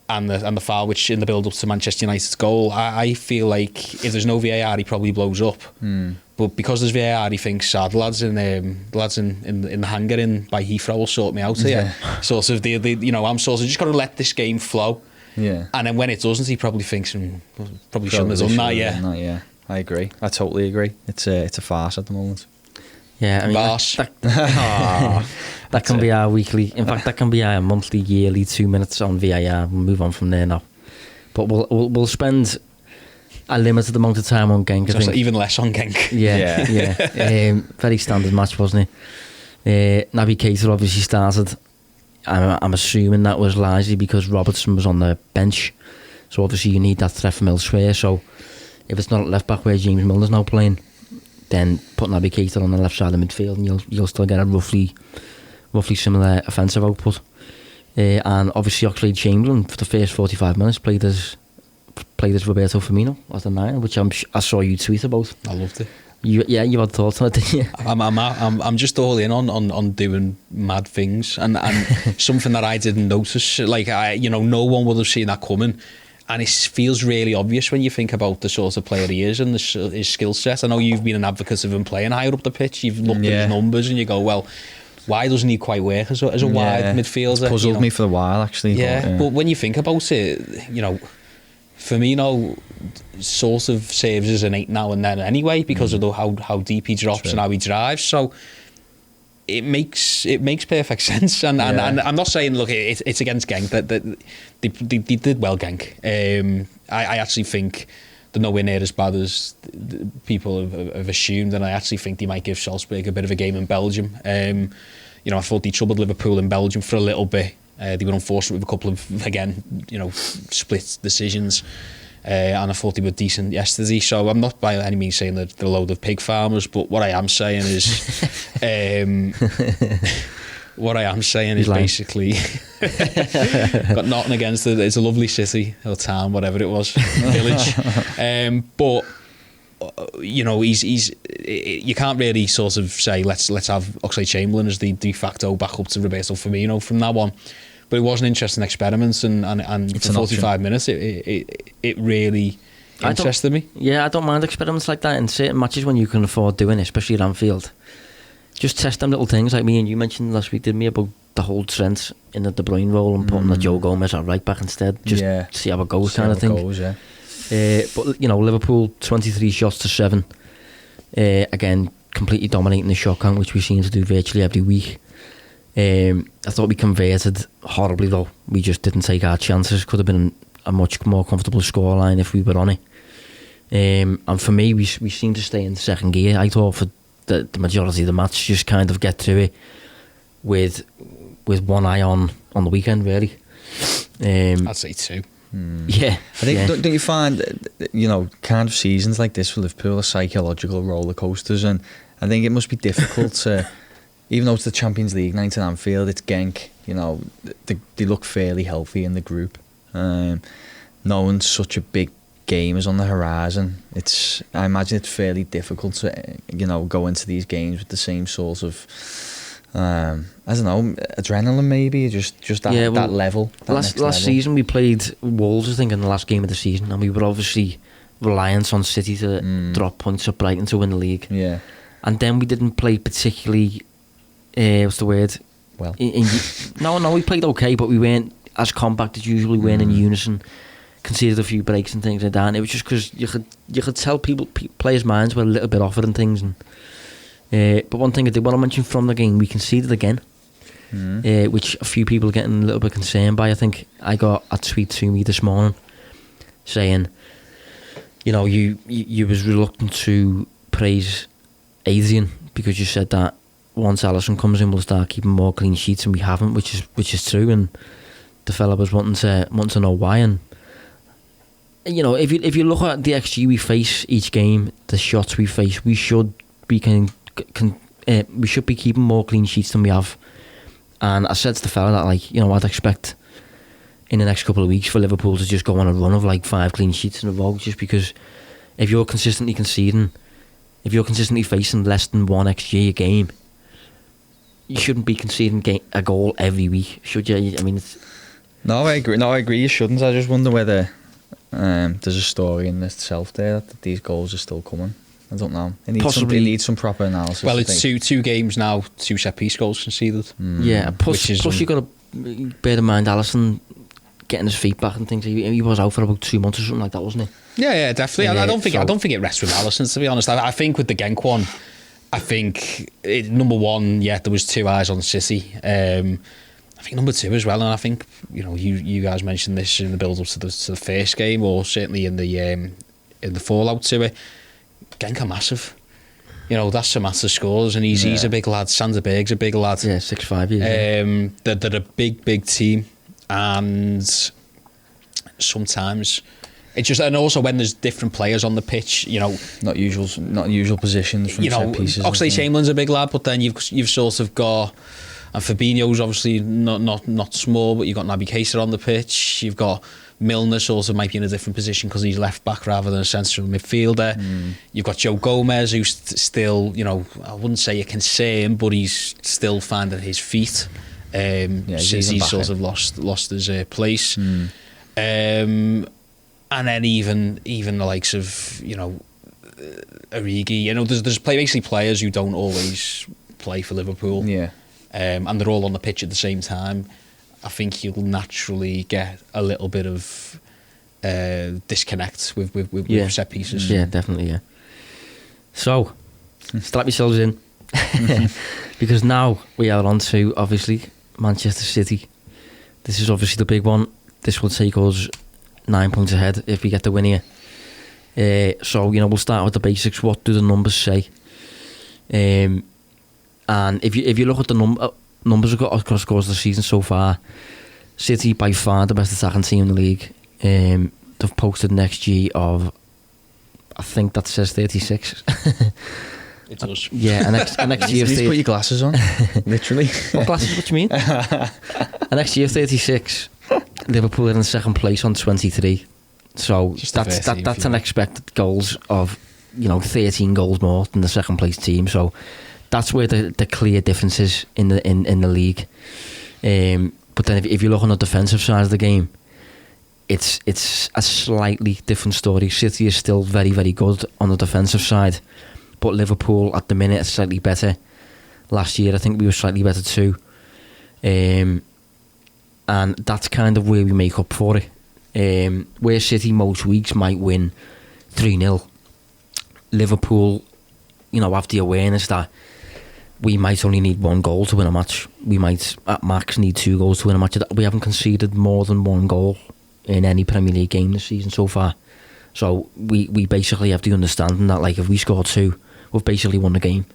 and the foul which in the build-up to Manchester United's goal, I feel like if there's no VAR, he probably blows up. But because there's VAR, he thinks, the lads in the hangar in by Heathrow will sort me out here. Sort of, I'm sort of just got to let this game flow. Yeah. And then when it doesn't, he probably thinks, probably shouldn't have done that, yeah. I agree. I totally agree. It's a farce at the moment. Yeah, I mean, that can be our weekly. In fact, that can be our monthly, yearly 2 minutes on VAR. We'll move on from there now. But we'll spend a limited amount of time on Genk. I think. Even less on Genk. Yeah. Very standard match, wasn't it? Naby Keita obviously started. I'm assuming that was largely because Robertson was on the bench. So obviously you need that threat from elsewhere. So if it's not at left back where James Milner's now playing, then put Naby Keita on the left side of the midfield and you'll still get a roughly similar offensive output. And obviously Oxlade-Chamberlain for the first 45 minutes played as Roberto Firmino as the 9, which I saw you tweet about. I loved it. You had thoughts on it, didn't you? I'm just all in on doing mad things and something that I didn't notice. Like no one would have seen that coming, and it feels really obvious when you think about the sort of player he is and his skill set. I know you've been an advocate of him playing higher up the pitch. You've looked at his numbers and you go, well, why doesn't he quite work as a wide midfielder? It's puzzled me for a while actually. Yeah, but when you think about it, Firmino sort of saves as an 8 now and then anyway because of how deep he drops and how he drives. So it makes perfect sense. And I'm not saying look it's against Genk that they did well, Genk. I actually think they're nowhere near as bad as people have assumed, and I actually think they might give Salzburg a bit of a game in Belgium. I thought they troubled Liverpool in Belgium for a little bit. They were unfortunate with a couple of, again, split decisions. And I thought they were decent yesterday. So I'm not by any means saying that they're a load of pig farmers, but what I am saying is... basically... got nothing against it. It's a lovely city or town, whatever it was, village. But... he's you can't really sort of say let's have Oxlade-Chamberlain as the de facto backup to Roberto Firmino from that one, but it was an interesting experiment and for 45 minutes it really interested me. Yeah, I don't mind experiments like that in certain matches when you can afford doing it, especially at Anfield. Just test them little things like me and you mentioned last week, didn't we, about the whole Trent in the De Bruyne role and putting the Joe Gomez at right back instead, just see how it goes kind of thing. But Liverpool 23 shots to 7. Again, completely dominating the shot count, which we seem to do virtually every week. I thought we converted horribly though. We just didn't take our chances. Could have been a much more comfortable scoreline if we were on it. And for me, we seemed to stay in second gear. I thought for the majority of the match, just kind of get through it with one eye on the weekend, really. I'd say 2. Yeah, I think don't you find kind of seasons like this for Liverpool are psychological roller coasters, and I think it must be difficult to, even though it's the Champions League night at Anfield, it's Genk. They look fairly healthy in the group. Knowing such a big game is on the horizon, I imagine it's fairly difficult to go into these games with the same sort of. I don't know, adrenaline maybe, just that level. Last season we played Wolves, I think, in the last game of the season, and we were obviously reliant on City to drop points at Brighton to win the league. Yeah, and then we didn't play particularly. What's the word? Well, no, we played okay, but we weren't as compact as usual. We weren't in unison. Conceded a few breaks and things like that. And it was just because you could tell players' minds were a little bit off it and things. And but one thing I did want to mention from the game, we conceded again, which a few people are getting a little bit concerned by. I think I got a tweet to me this morning saying, you was reluctant to praise Adrian because you said that once Alisson comes in, we'll start keeping more clean sheets, and we haven't, which is true. And the fella was wanting to know why. And if you look at the XG we face each game, the shots we face, we should be we should be keeping more clean sheets than we have. And I said to the fella that I'd expect in the next couple of weeks for Liverpool to just go on a run of 5 clean sheets in a row, just because if you're consistently conceding, if you're consistently facing less than 1 XG a game, you shouldn't be conceding a goal every week, should you? I mean, No, I agree. You shouldn't. I just wonder whether there's a story in itself there that these goals are still coming. I don't know. It needs some proper analysis. Well, it's two games now, 2 set-piece goals conceded. Yeah, plus you've got to bear in mind Alisson getting his feet back and things. He was out for about 2 months or something like that, wasn't he? Yeah, definitely. I don't think it rests with Alisson, to be honest. I think with the Genk one, I think number one, there was 2 eyes on City. I think number 2 as well, and I think you guys mentioned this in the build-up to the first game, or certainly in the fallout to it. Genk are massive. That's some massive scores, and he's a big lad. Sander Berg's a big lad. Yeah, 6'5". Yeah. They're a big team, and sometimes it's just, and also when there's different players on the pitch, not usual positions from set pieces. Oxlade-Chamberlain's a big lad, but then you've sort of got. And Fabinho's obviously not small, but you've got Naby Keita on the pitch. You've got Milner sort of might be in a different position because he's left back rather than a central midfielder. You've got Joe Gomez, who's still, I wouldn't say a concern, but he's still finding his feet since he's sort of lost his place. And then even the likes of Origi. There's basically players who don't always play for Liverpool. Yeah. And they're all on the pitch at the same time. I think you'll naturally get a little bit of disconnect with set pieces. Yeah, definitely, yeah. So, strap yourselves in. Because now we are on to, obviously, Manchester City. This is obviously the big one. This will take us 9 points ahead if we get the win here. So, we'll start with the basics. What do the numbers say? And if you look at the numbers across the course of the season so far, City by far the best attacking team in the league. They've posted an XG of, I think that says 36. It does. Yeah, an XG of 30. Put your glasses on, literally. What glasses? What do you mean? An XG of 36. Liverpool are in second place on 23. So that's an expected goals of 13 goals more than the second place team. So that's where the clear difference is in the league. But then if you look on the defensive side of the game, it's a slightly different story. City is still very, very good on the defensive side, but Liverpool at the minute is slightly better. Last year I think we were slightly better too. And that's kind of where we make up for it. Where City most weeks might win 3-0, Liverpool have the awareness that we might only need 1 goal to win a match. We might, at max, need 2 goals to win a match. We haven't conceded more than 1 goal in any Premier League game this season so far. So we basically have the understanding that if we score 2, we've basically won the game.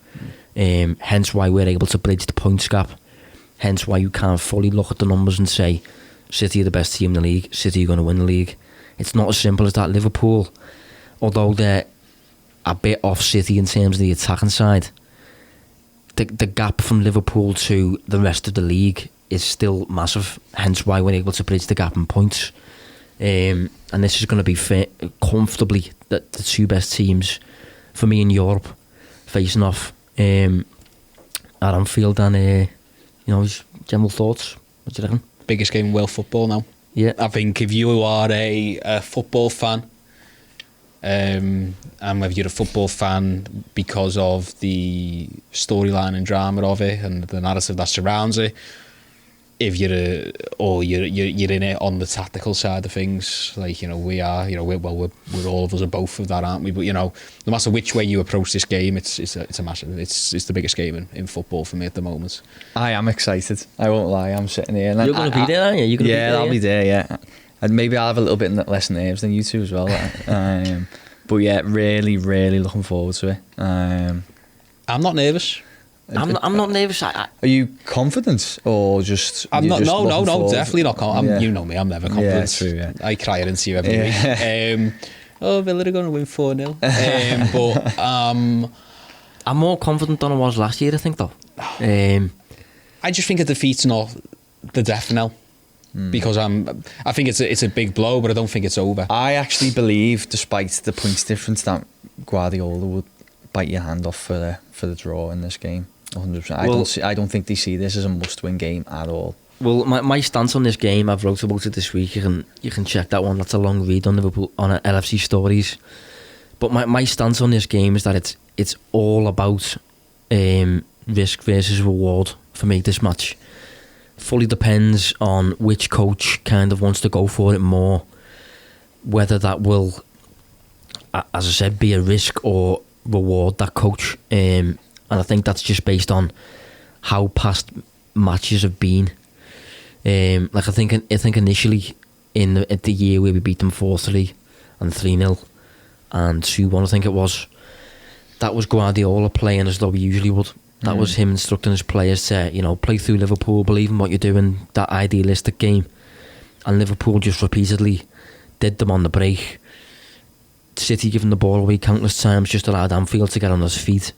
Hence why we're able to bridge the points gap. Hence why you can't fully look at the numbers and say City are the best team in the league, City are going to win the league. It's not as simple as that. Liverpool, although they're a bit off City in terms of the attacking side, the gap from Liverpool to the rest of the league is still massive. Hence why we're able to bridge the gap in points. And this is going to be comfortably the 2 best teams for me in Europe facing off at Anfield. And general thoughts, what do you reckon? Biggest game in world football now. Yeah, I think if you are a football fan, and whether you're a football fan because of the storyline and drama of it and the narrative that surrounds it, if you're in it on the tactical side of things, we are, we're all of us are both of that, aren't we? But no matter which way you approach this game, it's a massive, it's the biggest game in football for me at the moment. I am excited. I won't lie. I'm sitting here. And you're going to be there, aren't you? I'll be there. Yeah, and maybe I'll have a little bit less nerves than you two as well. But yeah, really, really looking forward to it. I'm not nervous. I'm not nervous. Are you confident or just? I'm not. Just No, definitely not. Yeah. You know me. I'm never confident. Yeah, true. Yeah. I cry it into you every week. Villa are going to win 4-0. But I'm more confident than I was last year, I think, though. I just think a defeat's not the death knell. Because I think it's a big blow, but I don't think it's over. I actually believe, despite the points difference, that Guardiola would bite your hand off for the draw in this game. 100%. I don't think they see this as a must-win game at all. Well, my stance on this game, I've wrote about it this week. You can check that one. That's a long read on Liverpool on LFC Stories. But my stance on this game is that it's all about risk versus reward for me. This match fully depends on which coach kind of wants to go for it more. Whether that will, as I said, be a risk or reward that coach. And I think that's just based on how past matches have been. I think initially at the year where we beat them 4-3 and 3-0 and 2-1, I think it was, that was Guardiola playing as though he usually would. That was him instructing his players to, play through Liverpool, believe in what you're doing, that idealistic game. And Liverpool just repeatedly did them on the break. City giving the ball away countless times, just allowed Anfield to get on his feet.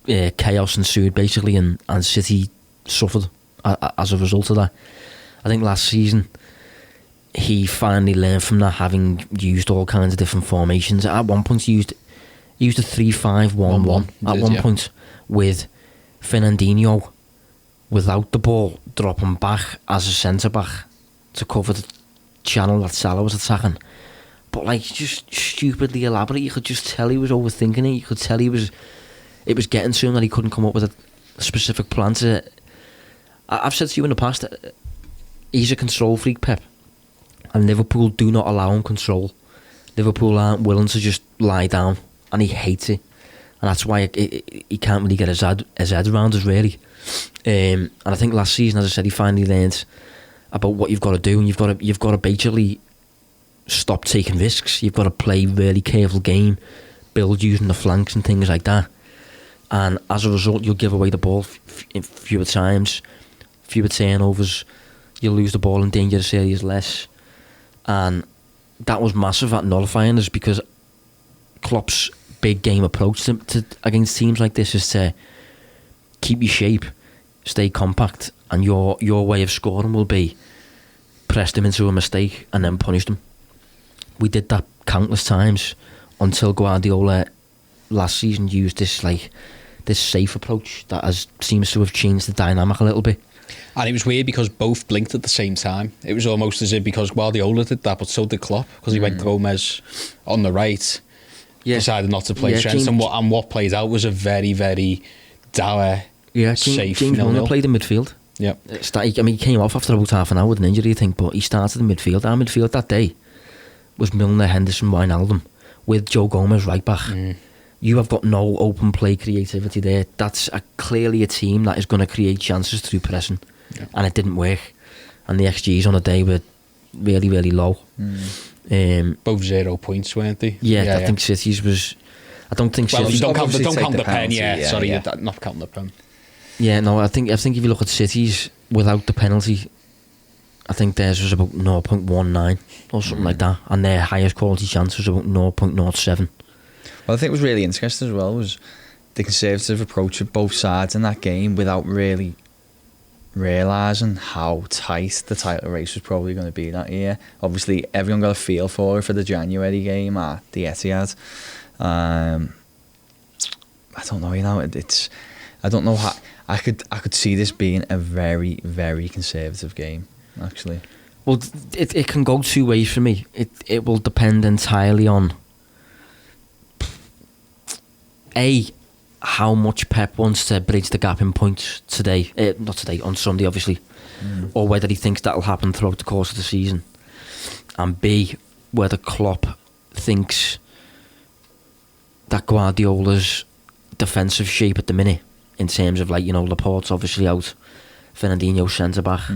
Chaos ensued basically, and City suffered as a result of that. I think last season he finally learned from that, having used all kinds of different formations. At one point he used a 3-5-1-1 at one point, with Fernandinho without the ball dropping back as a centre-back to cover the channel that Salah was attacking. But just stupidly elaborate. You could just tell he was overthinking it. You could tell it was getting to him, that he couldn't come up with a specific plan to. I've said to you in the past, he's a control freak, Pep, and Liverpool do not allow him control. Liverpool aren't willing to just lie down, and he hates it, and that's why he can't really get his head around us, really. And I think last season, as I said, he finally learned about what you've got to do, and you've got to basically stop taking risks. You've got to play really careful game, build using the flanks and things like that. And as a result, you'll give away the ball fewer times, fewer turnovers. You'll lose the ball in dangerous areas less. And that was massive at nullifying us, because Klopp's big game approach to against teams like this is to keep your shape, stay compact, and your way of scoring will be press them into a mistake and then punish them. We did that countless times until Guardiola last season used this safe approach that seems to have changed the dynamic a little bit. And it was weird because both blinked at the same time. It was almost as if because Guardiola did that, but so did Klopp, because he went Gomez on the right, decided not to play Trent, and what played out was a very, very dour, safe James 0-0. Milner played in midfield. Yeah, he came off after about half an hour with an injury, I think, but he started in midfield. Our midfield that day was Milner, Henderson, Wijnaldum, with Joe Gomez right back. You have got no open play creativity there. That's clearly a team that is going to create chances through pressing, and it didn't work. And the XGs on the day were really, really low. Both 0 points, weren't they? Yeah, I think City's was. I don't think. Well, City's don't count the pen. Sorry, not counting the pen. Yeah, no, I think if you look at City's without the penalty, I think theirs was about 0.19 or something like that, and their highest quality chance was about 0.07. Well, I think it was really interesting as well was the conservative approach of both sides in that game, without really realising how tight the title race was probably going to be that year. Obviously, everyone got a feel for it for the January game at the Etihad. I don't know, I don't know how I could see this being a very, very conservative game, actually. Well, it can go two ways for me. It will depend entirely on how much Pep wants to bridge the gap in points today, not today, on Sunday obviously, or whether he thinks that'll happen throughout the course of the season, and B, whether Klopp thinks that Guardiola's defensive shape at the minute, in terms of Laporte's obviously out, Fernandinho centre back,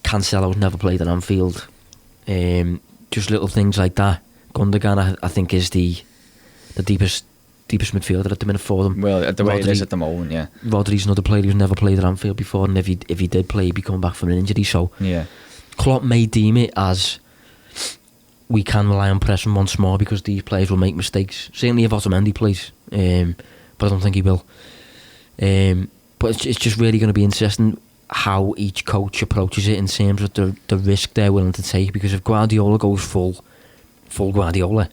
Cancelo's never played at Anfield, just little things like that Gundogan, I think, is the deepest midfielder at the minute for them. Well, the way it is at the moment, yeah. Rodri's another player who's never played at Anfield before, and if he did play, he'd be coming back from an injury. So Yeah. Klopp may deem it as we can rely on pressing once more because these players will make mistakes. Certainly if Otamendi plays, but I don't think he will. But it's just really going to be interesting how each coach approaches it in terms of the risk they're willing to take. Because if Guardiola goes full Guardiola,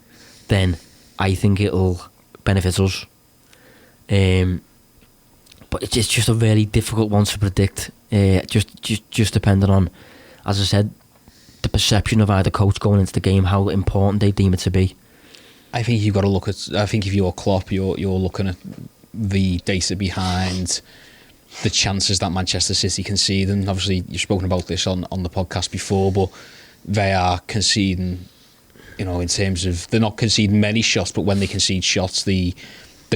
then I think it'll benefit us. But it's just a very difficult one to predict. Just depending on, as I said, the perception of either coach going into the game, how important they deem it to be. I think you've got to look at. I think if you're Klopp, you're looking at the data behind the chances that Manchester City concede, and obviously you've spoken about this on the podcast before, but they are conceding. In terms of they're not conceding many shots, but when they concede shots, the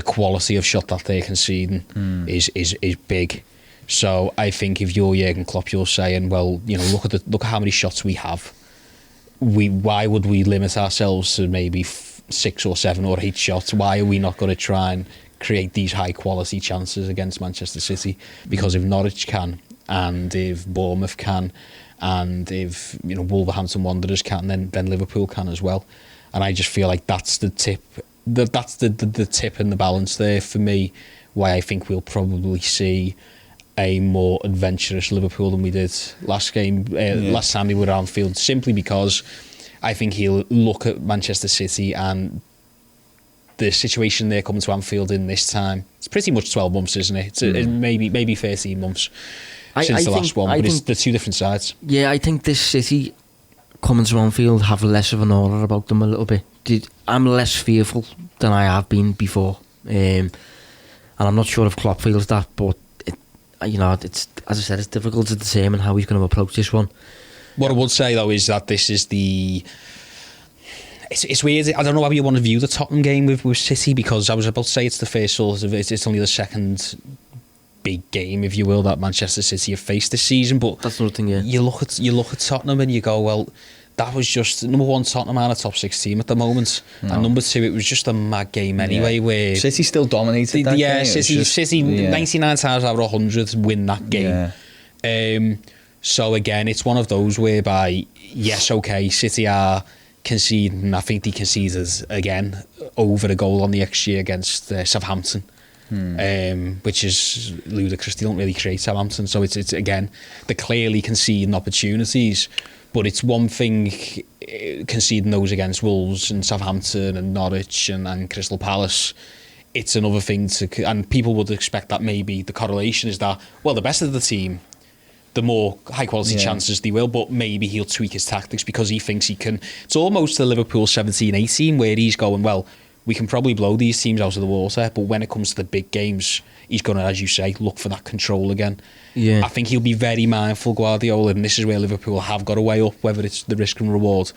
quality of shot that they're conceding is big. So I think if you're Jurgen Klopp, you're saying, well, look at how many shots we have. Why would we limit ourselves to maybe 6 or 7 or 8 shots? Why are we not going to try and create these high quality chances against Manchester City? Because if Norwich can, and if Bournemouth can, and if Wolverhampton Wanderers can, then Liverpool can as well. And I just feel like that's the tip. That's the tip in the balance there for me. Why I think we'll probably see a more adventurous Liverpool than we did last game. Last time they were at Anfield, simply because I think he'll look at Manchester City and the situation they're coming to Anfield in this time. It's pretty much 12 months, isn't it? It's maybe 13 months since the last one, but it's the two different sides. Yeah, I think this City coming to Anfield have less of an aura about them a little bit. I'm less fearful than I have been before, and I'm not sure if Klopp feels that, but it's, as I said, it's difficult to determine how he's going to approach this one. What I would say though is that this is it's weird. I don't know how you want to view the Tottenham game with City, because I was about to say it's the first sort of, it's only the second big game, if you will, that Manchester City have faced this season. But that's another thing. Yeah, you look at Tottenham and you go, well, that was just number one. Tottenham are a top 6 team at the moment, and number 2, it was just a mad game anyway. Where City still dominated that game. City 99 times out of 100 win that game. Yeah. So again, it's one of those whereby, yes, okay, City are conceding. I think they conceded again over a goal on the XG against Southampton, which is ludicrous. They don't really create Southampton, so it's again, they're clearly conceding opportunities. But it's one thing conceding those against Wolves and Southampton and Norwich and Crystal Palace. It's another thing and people would expect that maybe the correlation is that, well, the best of the team, the more high quality chances they will, but maybe he'll tweak his tactics because he thinks he can. It's almost the Liverpool 17-18 where he's going, well, we can probably blow these teams out of the water, but when it comes to the big games, he's going to, as you say, look for that control again. Yeah. I think he'll be very mindful, Guardiola, and this is where Liverpool have got to weigh up whether it's the risk and reward.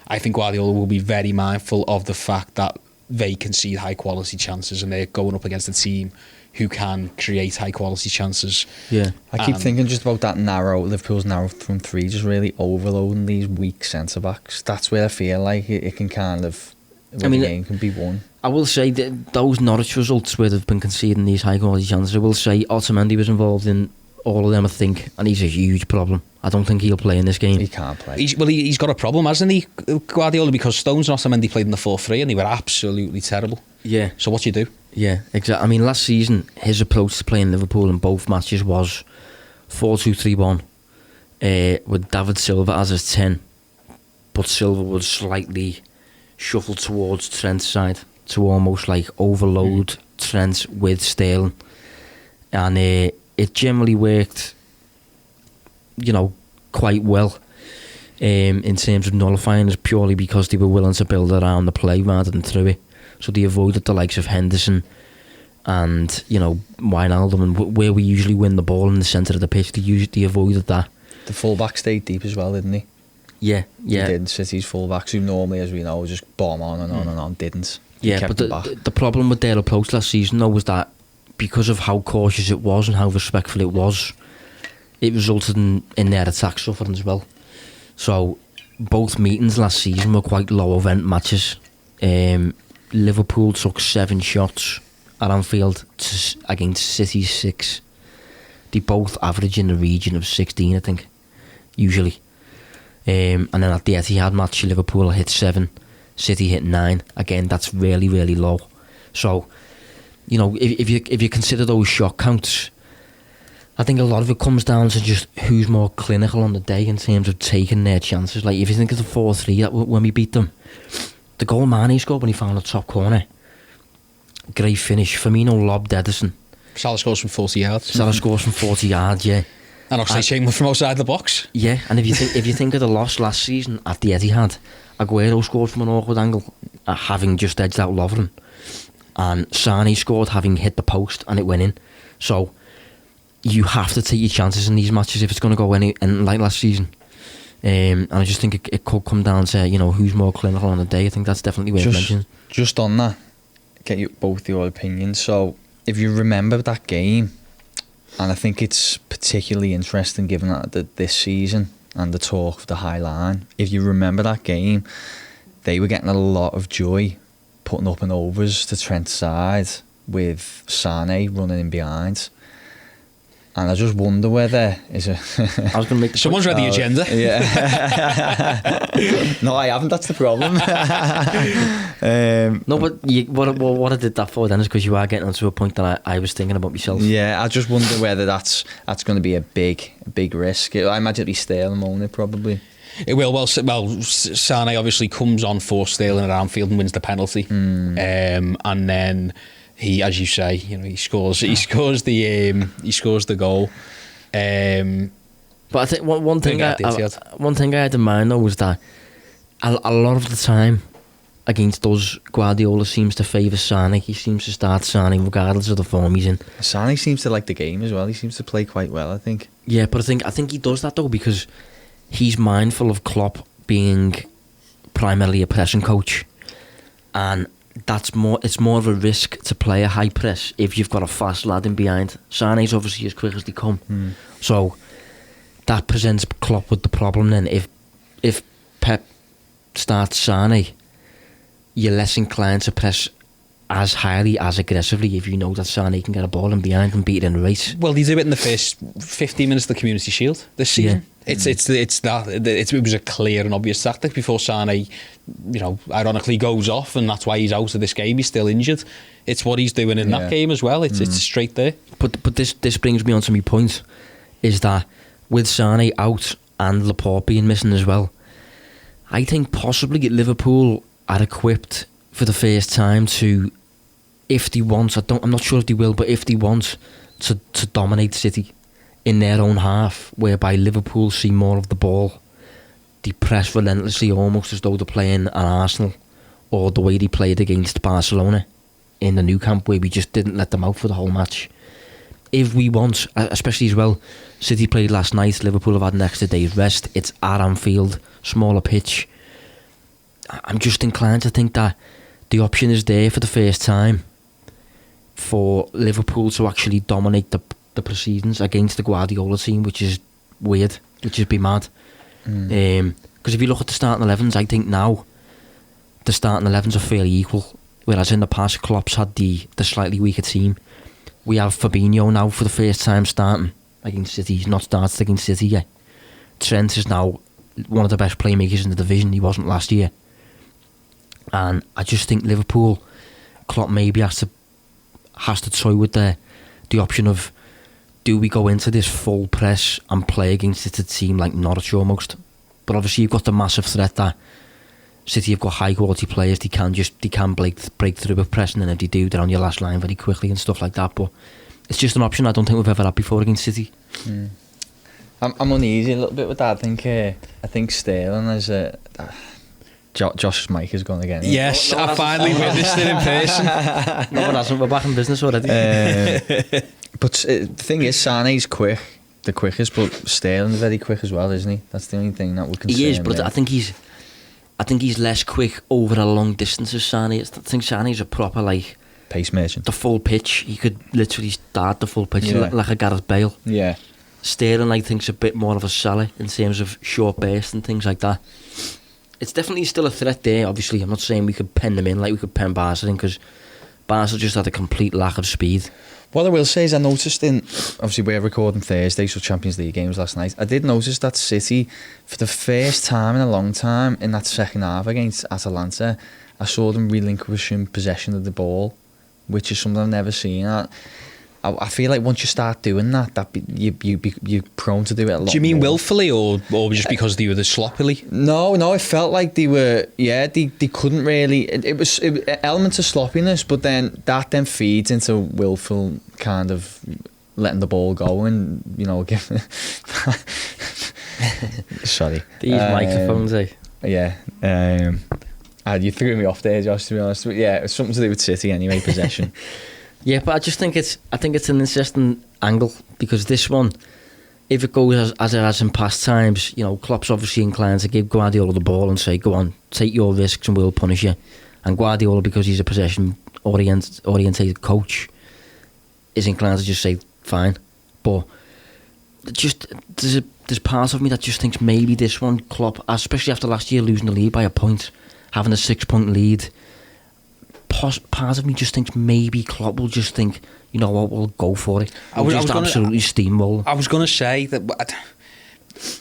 I think Guardiola will be very mindful of the fact that they concede high quality chances and they're going up against a team who can create high quality chances. Yeah, I keep thinking just about that Liverpool's narrow front three, just really overloading these weak centre backs. That's where I feel like it can kind of, the game can be won. I will say that those Norwich results where they've been conceding these high quality chances, I will say Otamendi was involved in all of them, I think, and he's a huge problem. I don't think he'll play in this game. He can't play. He's got a problem, hasn't he, Guardiola? Because Stones and Otamendi played in the 4-3 and they were absolutely terrible. Yeah. So what do you do? Yeah, exactly. I mean, last season, his approach to playing Liverpool in both matches was 4-2-3-1 with David Silva as his 10, but Silva would slightly shuffle towards Trent's side to almost like overload Trent with Sterling, and it generally worked, quite well in terms of nullifying us, purely because they were willing to build around the play rather than through it. So they avoided the likes of Henderson and Wijnaldum, and where we usually win the ball in the centre of the pitch, they avoided that. The fullback stayed deep as well, didn't he? Yeah. He did. City's fullbacks, who normally, as we know, just bomb on and on and on, didn't. Yeah, but the problem with their approach last season, though, was that because of how cautious it was and how respectful it was, it resulted in their attack suffering as well. So both meetings last season were quite low event matches. Liverpool took 7 shots at Anfield against City's 6. They both average in the region of 16, I think, usually. And then at the Etihad match, Liverpool hit 7, City hit 9. Again, that's really, really low. So, you know, if you consider those shot counts, I think a lot of it comes down to just who's more clinical on the day in terms of taking their chances. Like, if you think of the 4-3 when we beat them, the goal Mane scored when he found the top corner, great finish. Firmino lobbed Ederson. Salah scores from 40 yards. Salah scores from 40 yards, yeah. And Oxlade-Chamberlain from outside the box. Yeah, and if you think of the loss last season at the Etihad, Aguero scored from an awkward angle, having just edged out Lovren, and Sane scored having hit the post and it went in. So you have to take your chances in these matches if it's going to go any like last season. And I just think it could come down to, you know, who's more clinical on the day. I think that's definitely worth mentioning. Just on that, get both your opinions. So if you remember that game, and I think it's particularly interesting given that this season and the talk of the high line, if you remember that game, they were getting a lot of joy putting up an overs to Trent's side with Sane running in behind. And I just wonder whether I was going to make someone's read the agenda. Yeah. No, I haven't. That's the problem. No, but what I did that for then is because you are getting onto a point that I was thinking about myself. Yeah, I just wonder whether that's going to be a big risk. I imagine it'll be Sterling, won't it? Probably. It will. Well, Sane obviously comes on for Sterling at Anfield and wins the penalty, and then he, as you say, you know, he scores the goal. But I think one thing I had in mind though was that a lot of the time against us, Guardiola seems to favour Sane. He seems to start Sane regardless of the form he's in. Sane seems to like the game as well. He seems to play quite well, I think. Yeah, but I think he does that though because he's mindful of Klopp being primarily a pressing coach, and it's more of a risk to play a high press if you've got a fast lad in behind. Sane's obviously as quick as they come, so that presents Klopp with the problem. Then if Pep starts Sane, you're less inclined to press as highly, as aggressively if you know that Sane can get a ball in behind and beat it in a race. Well, he did it in the first 15 minutes of the Community Shield this season. Yeah. It was a clear and obvious tactic before Sane, you know, ironically goes off, and that's why he's out of this game. He's still injured. It's what he's doing in that game as well. It's straight there. But this brings me on to my point, is that with Sane out and Laporte being missing as well, I think possibly Liverpool are equipped for the first time to, if they want, I'm not sure if they will, but if they want to dominate City in their own half, whereby Liverpool see more of the ball, they press relentlessly, almost as though they're playing an Arsenal, or the way they played against Barcelona in the Nou Camp, where we just didn't let them out for the whole match. If we want, especially as well, City played last night, Liverpool have had an extra day's rest, it's at Anfield, smaller pitch. I'm just inclined to think that the option is there for the first time for Liverpool to actually dominate the proceedings against the Guardiola team, which is weird, which is be mad. Because if you look at the starting 11s, I think now the starting 11s are fairly equal, whereas in the past Klopp's had the slightly weaker team. We have Fabinho now for the first time starting against City. He's not started against City yet. Trent is now one of the best playmakers in the division. He wasn't last year. And I just think Liverpool, Klopp maybe has to toy with the option of, do we go into this full press and play against a team like Norwich almost? But obviously you've got the massive threat that City have got high quality players. They can break through with pressing, and if they do, they're on your last line very quickly and stuff like that. But it's just an option I don't think we've ever had before against City. I'm uneasy a little bit with that. I think Sterling is Josh's mic has gone again. Yes, I finally witnessed it in person. No one hasn't. We're back in business already. But the thing is, Sane's quick, the quickest, but Sterling's very quick as well, isn't he? That's the only thing that would concern me. He is, but I think he's less quick over a long distance as Sane. I think Sane's a proper pace merchant. The full pitch, he could literally start the full pitch like a Gareth Bale. Yeah. Sterling, I think, is a bit more of a seller in terms of short bursts and things like that. It's definitely still a threat there, obviously. I'm not saying we could pen them in like we could pen Barca in, because Barca just had a complete lack of speed. What I will say is I noticed obviously we're recording Thursday, so Champions League games last night. I did notice that City, for the first time in a long time, in that second half against Atalanta, I saw them relinquishing possession of the ball, which is something I've never seen. I feel like once you start doing that, you're prone to do it a lot. Do you mean more. willfully or just because they were the sloppily? No, it felt like they were. Yeah, they couldn't really. It was elements of sloppiness, but then that feeds into willful kind of letting the ball go and sorry. These microphones, eh? Yeah. You threw me off there, Josh. To be honest, but yeah, it's something to do with City anyway. Possession. Yeah, but I just think it's an interesting angle, because this one, if it goes as it has in past times, Klopp's obviously inclined to give Guardiola the ball and say, go on, take your risks and we'll punish you. And Guardiola, because he's a possession-orientated coach, is inclined to just say, fine. But there's part of me that just thinks maybe this one, Klopp, especially after last year losing the lead by a point, having a 6-point lead, part of me just thinks maybe Klopp will just think, you know what, we'll go for it. We'll absolutely steamroll. I was going to say that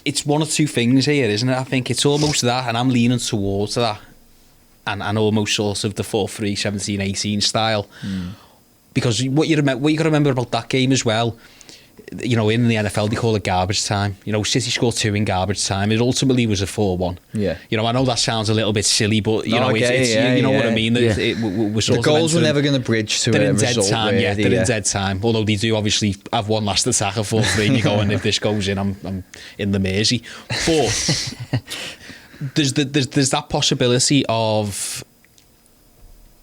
it's one of two things here, isn't it? I think it's almost that, and I'm leaning towards that, and almost sort of the 4-3, 17-18 style. Because what you got to remember about that game as well, in the NFL they call it garbage time. City scored 2 in garbage time. It ultimately was a 4-1. Yeah. I know that sounds a little bit silly, but what I mean. Yeah. The goals were never going to bridge to a result. They're in dead time. Although they do obviously have one last attack of 4-3, and you go, and if this goes in, I'm in the Mersey. But there's that possibility of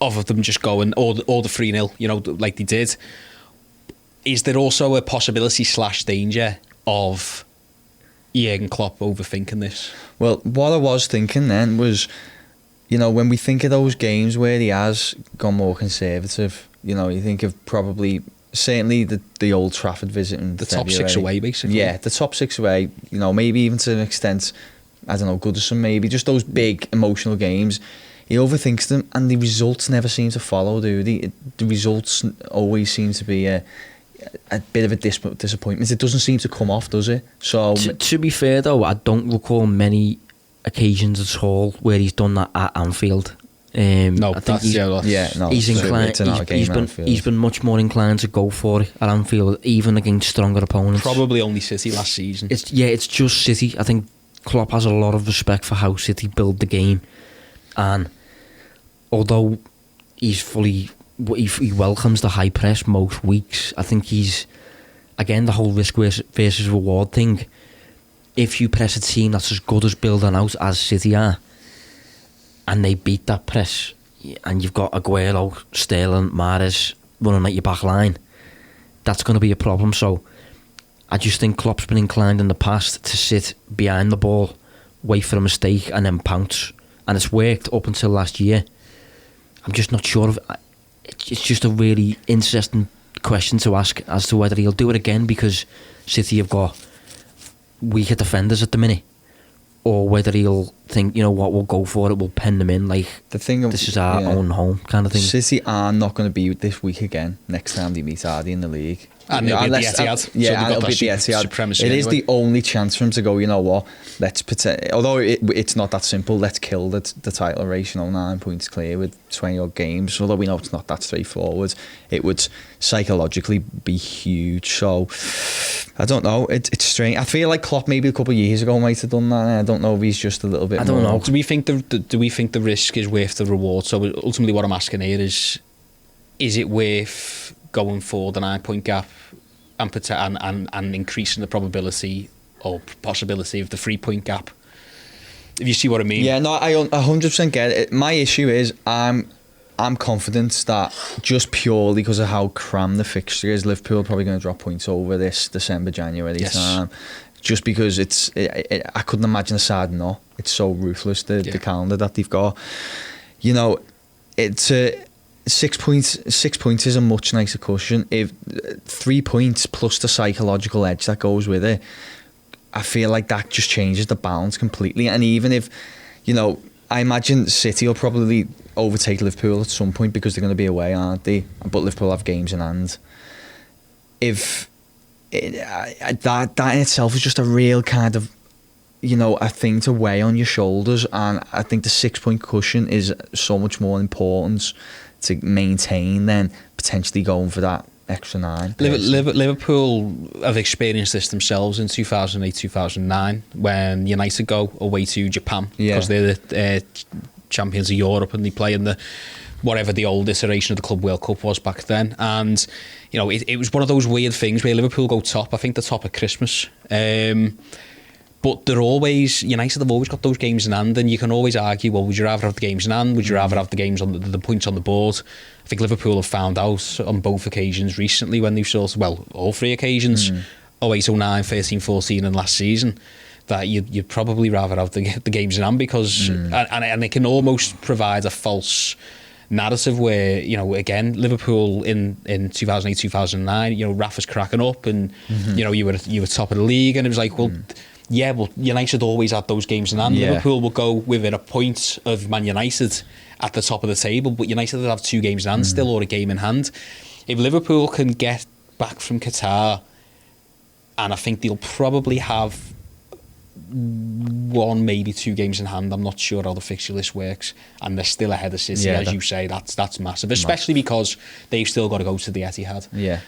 them just going or the 3-0, like they did. Is there also a possibility / danger of Jurgen Klopp overthinking this? Well, what I was thinking then was, when we think of those games where he has gone more conservative, you think of probably, certainly the Old Trafford visit in the February. top 6 away, basically. Yeah, the top 6 away, maybe even to an extent, I don't know, Goodison maybe, just those big emotional games. He overthinks them, and the results never seem to follow, do they? The results always seem to be a bit of a disappointment. It doesn't seem to come off, does it? So to be fair though, I don't recall many occasions at all where he's done that at Anfield. No, I think he's inclined. He's been much more inclined to go for it at Anfield, even against stronger opponents. Probably only City last season. It's just City. I think Klopp has a lot of respect for how City build the game, and although he welcomes the high press most weeks, I think he's, again, the whole risk versus reward thing. If you press a team that's as good as building out as City are, and they beat that press, and you've got Aguero, Sterling, Mahrez running at your back line, that's going to be a problem. So I just think Klopp's been inclined in the past to sit behind the ball, wait for a mistake, and then pounce. And it's worked up until last year. I'm just not sure of. It's just a really interesting question to ask as to whether he'll do it again because City have got weaker defenders at the minute, or whether he'll think, we'll go for it, we'll pen them in, like this is our own home kind of thing. City are not going to be this week again next time they meet Ardy in the league. And it'll be the Etihad. It'll be the Etihad. It is the only chance for him to go, let's pretend, although it's not that simple, let's kill the title race, 9 points clear with 20 odd games. Although we know it's not that straightforward, it would psychologically be huge. So I don't know, it's strange. I feel like Klopp maybe a couple of years ago might have done that. I don't know if he's just a little bit I don't know. Do we think the risk is worth the reward? So ultimately what I'm asking here is it worth going for the 9-point gap and increasing the probability or possibility of the 3-point gap? If you see what I mean. Yeah, no, I 100% get it. My issue is I'm confident that just purely because of how crammed the fixture is, Liverpool are probably going to drop points over this December, January time. Just because I couldn't imagine a side not. It's so ruthless, the calendar that they've got. 6 points. 6 points is a much nicer cushion. If 3 points plus the psychological edge that goes with it, I feel like that just changes the balance completely. And even if, I imagine City will probably overtake Liverpool at some point because they're going to be away, aren't they? But Liverpool have games in hand. That in itself is just a real kind of, a thing to weigh on your shoulders. And I think the 6 point cushion is so much more important to maintain than potentially going for that extra 9. Liverpool have experienced this themselves in 2008-2009 when United go away to Japan because they're the champions of Europe and they play in the whatever the old iteration of the Club World Cup was back then. And it was one of those weird things where Liverpool go top. I think they're top at Christmas. But United have always got those games in hand, and you can always argue, well, would you rather have the games in hand? Would you rather have the games on the points on the board? I think Liverpool have found out on both occasions recently when they've all 3 occasions, 08, 09, 13, 14 and last season, that you'd probably rather have the games in hand because, and it can almost provide a false narrative where, again, Liverpool in 2008, 2009, Rafa's cracking up and, you were top of the league, and it was like, well, yeah, well, United always had those games in hand. Yeah. Liverpool will go within a point of Man United at the top of the table, but United will have 2 games in hand still, or a game in hand. If Liverpool can get back from Qatar, and I think they'll probably have 1, maybe 2 games in hand. I'm not sure how the fixture list works, and they're still ahead of City, as you say. That's massive, especially because they've still got to go to the Etihad. Yeah.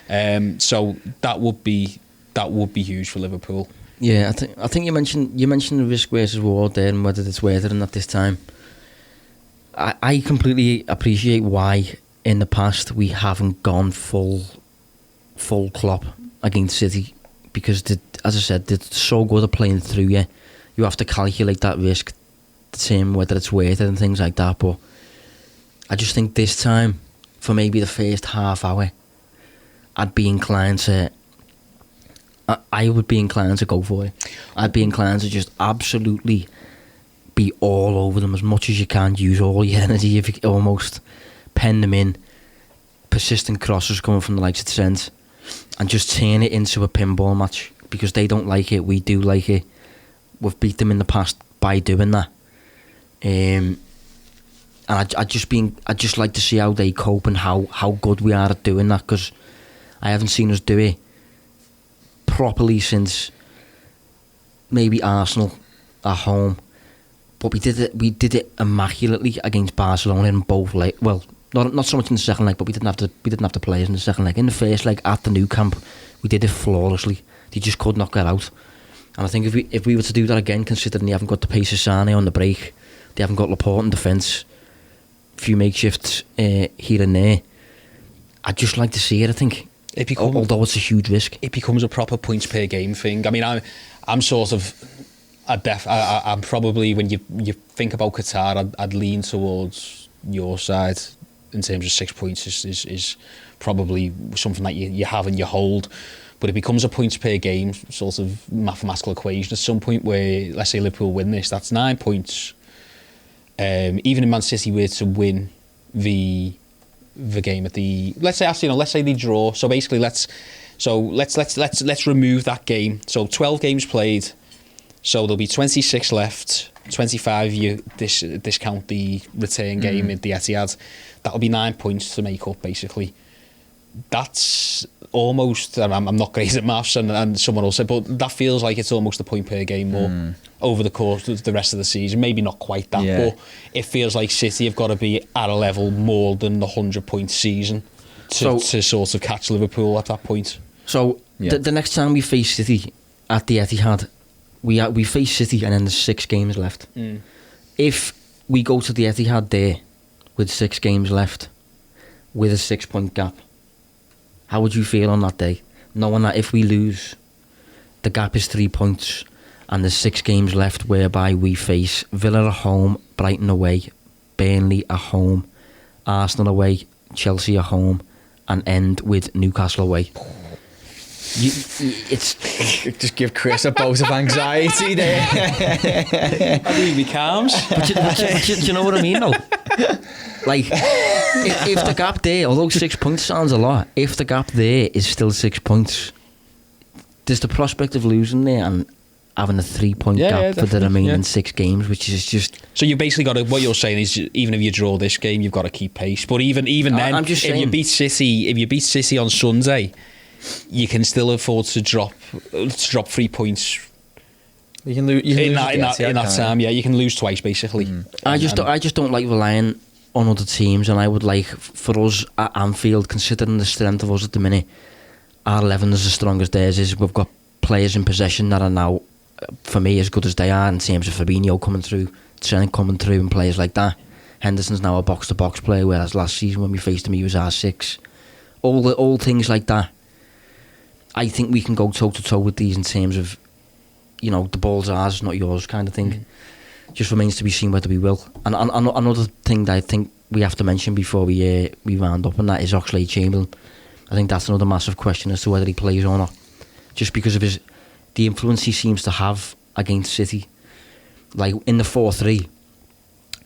So that would be huge for Liverpool. Yeah, I think you mentioned the risk versus reward there and whether it's worth it or not this time. I completely appreciate why in the past we haven't gone full Klopp against City, because as I said, they're so good at playing through you. You have to calculate that risk, determine whether it's worth it and things like that. But I just think this time, for maybe the first half hour, I'd be inclined to. I would be inclined to go for it. I'd be inclined to just absolutely be all over them as much as you can. Use all your energy, if you almost pen them in. Persistent crosses coming from the likes of Trent, and just turn it into a pinball match, because they don't like it. We do like it. We've beat them in the past by doing that. And I'd just like to see how they cope and how good we are at doing that, because I haven't seen us do it properly since maybe Arsenal at home, but we did it immaculately against Barcelona in both leg. Well, not so much in the second leg, but we didn't have the players in the second leg. In the first leg at the new camp, we did it flawlessly. They just could not get out. And I think if we were to do that again, considering they haven't got the pace of Sane on the break, they haven't got Laporte in defence, a few makeshifts here and there, I'd just like to see it. I think. Although it's a huge risk, it becomes a proper points per game thing. I mean, I'm sort of I'm probably, when you think about Qatar, I'd lean towards your side in terms of 6 points is probably something that you have and you hold. But it becomes a points per game sort of mathematical equation at some point where, let's say Liverpool win this, that's 9 points. Even if Man City were to win the game at the, let's say they draw. So basically, let's remove that game. So 12 games played. So there'll be 26 left. 25 you discount the return game at the Etihad. That'll be 9 points to make up, basically. That's almost, and I'm not great at maths, and someone will say, but that feels like it's almost a point per game more over the course of the rest of the season. Maybe not quite that, but it feels like City have got to be at a level more than the 100-point season to sort of catch Liverpool at that point. So the next time we face City at the Etihad, we face City and then there's 6 games left. If we go to the Etihad there with 6 games left, with a 6-point gap, how would you feel on that day, knowing that if we lose, the gap is 3 points and there's 6 games left, whereby we face Villa at home, Brighton away, Burnley at home, Arsenal away, Chelsea at home, and end with Newcastle away? It's just give Chris a bout of anxiety there. I think he calms. But you know what I mean, though? Like, if the gap there, although 6 points sounds a lot, if the gap there is still 6 points, there's the prospect of losing there and having a 3-point gap for the remaining 6 games, which is just... So you basically got to, what you're saying is, even if you draw this game, you've got to keep pace. But even then, I'm just saying, if you beat City on Sunday, you can still afford to drop 3 points. You can lose in that time. Yeah, you can lose twice basically. I just don't like relying on other teams, and I would like for us at Anfield, considering the strength of us at the minute, our 11 is as strong as theirs is. We've got players in possession that are now, for me, as good as they are in terms of Firmino coming through, Trent coming through, and players like that. Henderson's now a box-to-box player, whereas last season when we faced him, he was R6. All things like that. I think we can go toe-to-toe with these in terms of, you know, the ball's ours, not yours kind of thing. Just remains to be seen whether we will. And another thing that I think we have to mention before we round up, and that is Oxlade-Chamberlain. I think that's another massive question as to whether he plays or not. Just because of the influence he seems to have against City. Like in the 4-3,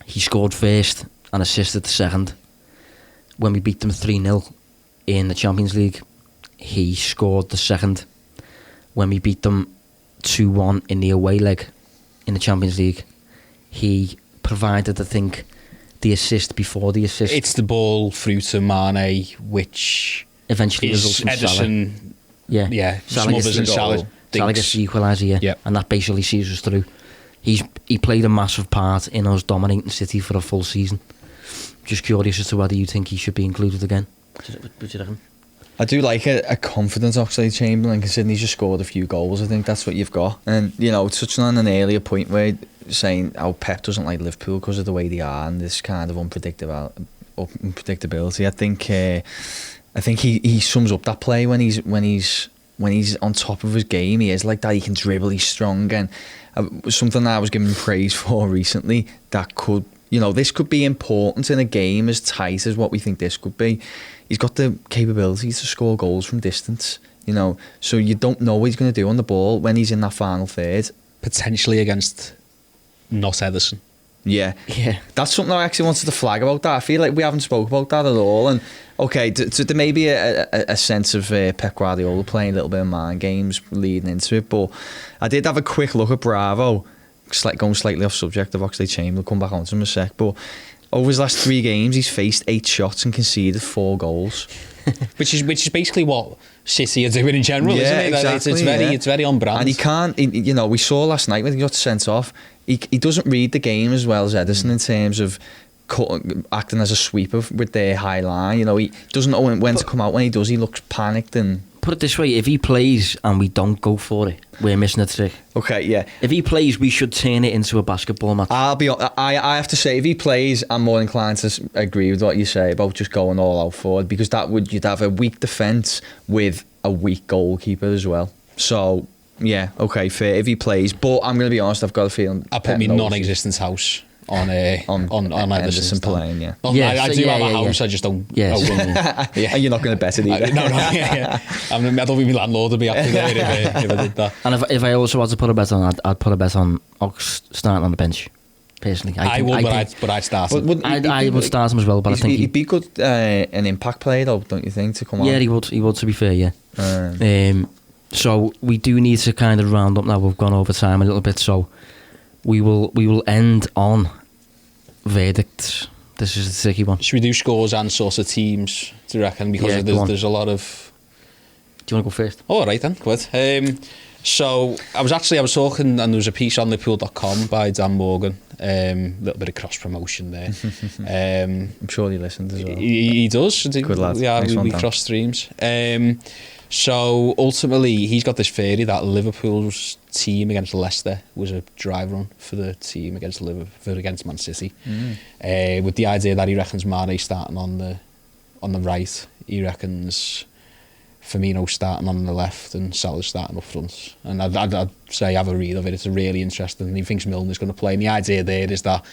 he scored first and assisted the second. When we beat them 3-0 in the Champions League, he scored the second. When we beat them 2-1 in the away leg in the Champions League, he provided, I think, the assist before the assist. It's the ball through to Mane, which eventually results in Ederson. Salah. Yeah, Smothers and Salah gets the equaliser, yeah. And that basically sees us through. He played a massive part in us dominating City for a full season. Just curious as to whether you think he should be included again. What do you reckon? I do like a confident Oxlade-Chamberlain, considering he's just scored a few goals. I think that's what you've got. And, you know, touching on an earlier point where saying how Pep doesn't like Liverpool because of the way they are and this kind of unpredictability. I think he sums up that play when he's on top of his game. He is like that. He can dribble. He's strong, and something that I was giving him praise for recently. That could, you know, this could be important in a game as tight as what we think this could be. He's got the capability to score goals from distance, you know, so you don't know what he's going to do on the ball when he's in that final third. Potentially against not Ederson. Yeah. That's something I actually wanted to flag about that. I feel like we haven't spoke about that at all. And okay, there may be a sense of Pep Guardiola playing a little bit of mind games leading into it, but I did have a quick look at Bravo, going slightly off subject of Oxlade-Chamberlain, we'll come back on to him in a sec, but over his last 3 games, he's faced 8 shots and conceded 4 goals. which is basically what City are doing in general, isn't it? Exactly, it's very on brand. And he can't, you know, we saw last night when he got sent off, he doesn't read the game as well as Ederson in terms of acting as a sweeper with their high line. You know, he doesn't know when to come out. When he does, he looks panicked. And put it this way, if he plays and we don't go for it, we're missing a trick. Okay, yeah. If he plays, we should turn it into a basketball match. I have to say, if he plays, I'm more inclined to agree with what you say about just going all out forward, because you'd have a weak defence with a weak goalkeeper as well. So yeah, okay, fair if he plays. But I'm going to be honest, I've got a feeling I put my non-existent house on Ederson playing. Yeah, I do have a house. I just don't. Yeah, and you're not going to bet it either. No. I don't think my landlord would be happy there if I did that. And if I also had to put a bet on, I'd put a bet on Ox starting on the bench. Personally, I would, I'd start him. I would start him as well, but I think he'd be good, an impact player though, don't you think, to come on? Yeah, he would. To be fair, yeah. So we do need to kind of round up now. We've gone over time a little bit, so we will end on verdicts. This is a tricky one. Should we do scores and sorts of teams, do you reckon? Because there's a lot of... Do you want to go first? Oh, all right then, good. So I was talking, and there was a piece on Liverpool.com by Dan Morgan. A little bit of cross promotion there. I'm sure he listens as well. He does. Good lad. Yeah, nice we cross streams. So ultimately, he's got this theory that Liverpool's team against Leicester was a drive run for the team against against Man City, with the idea that he reckons Mane starting on the right, he reckons Firmino starting on the left and Salah starting up front. And I'd say have a read of it. It's really interesting. He thinks Milner's going to play, and the idea there is that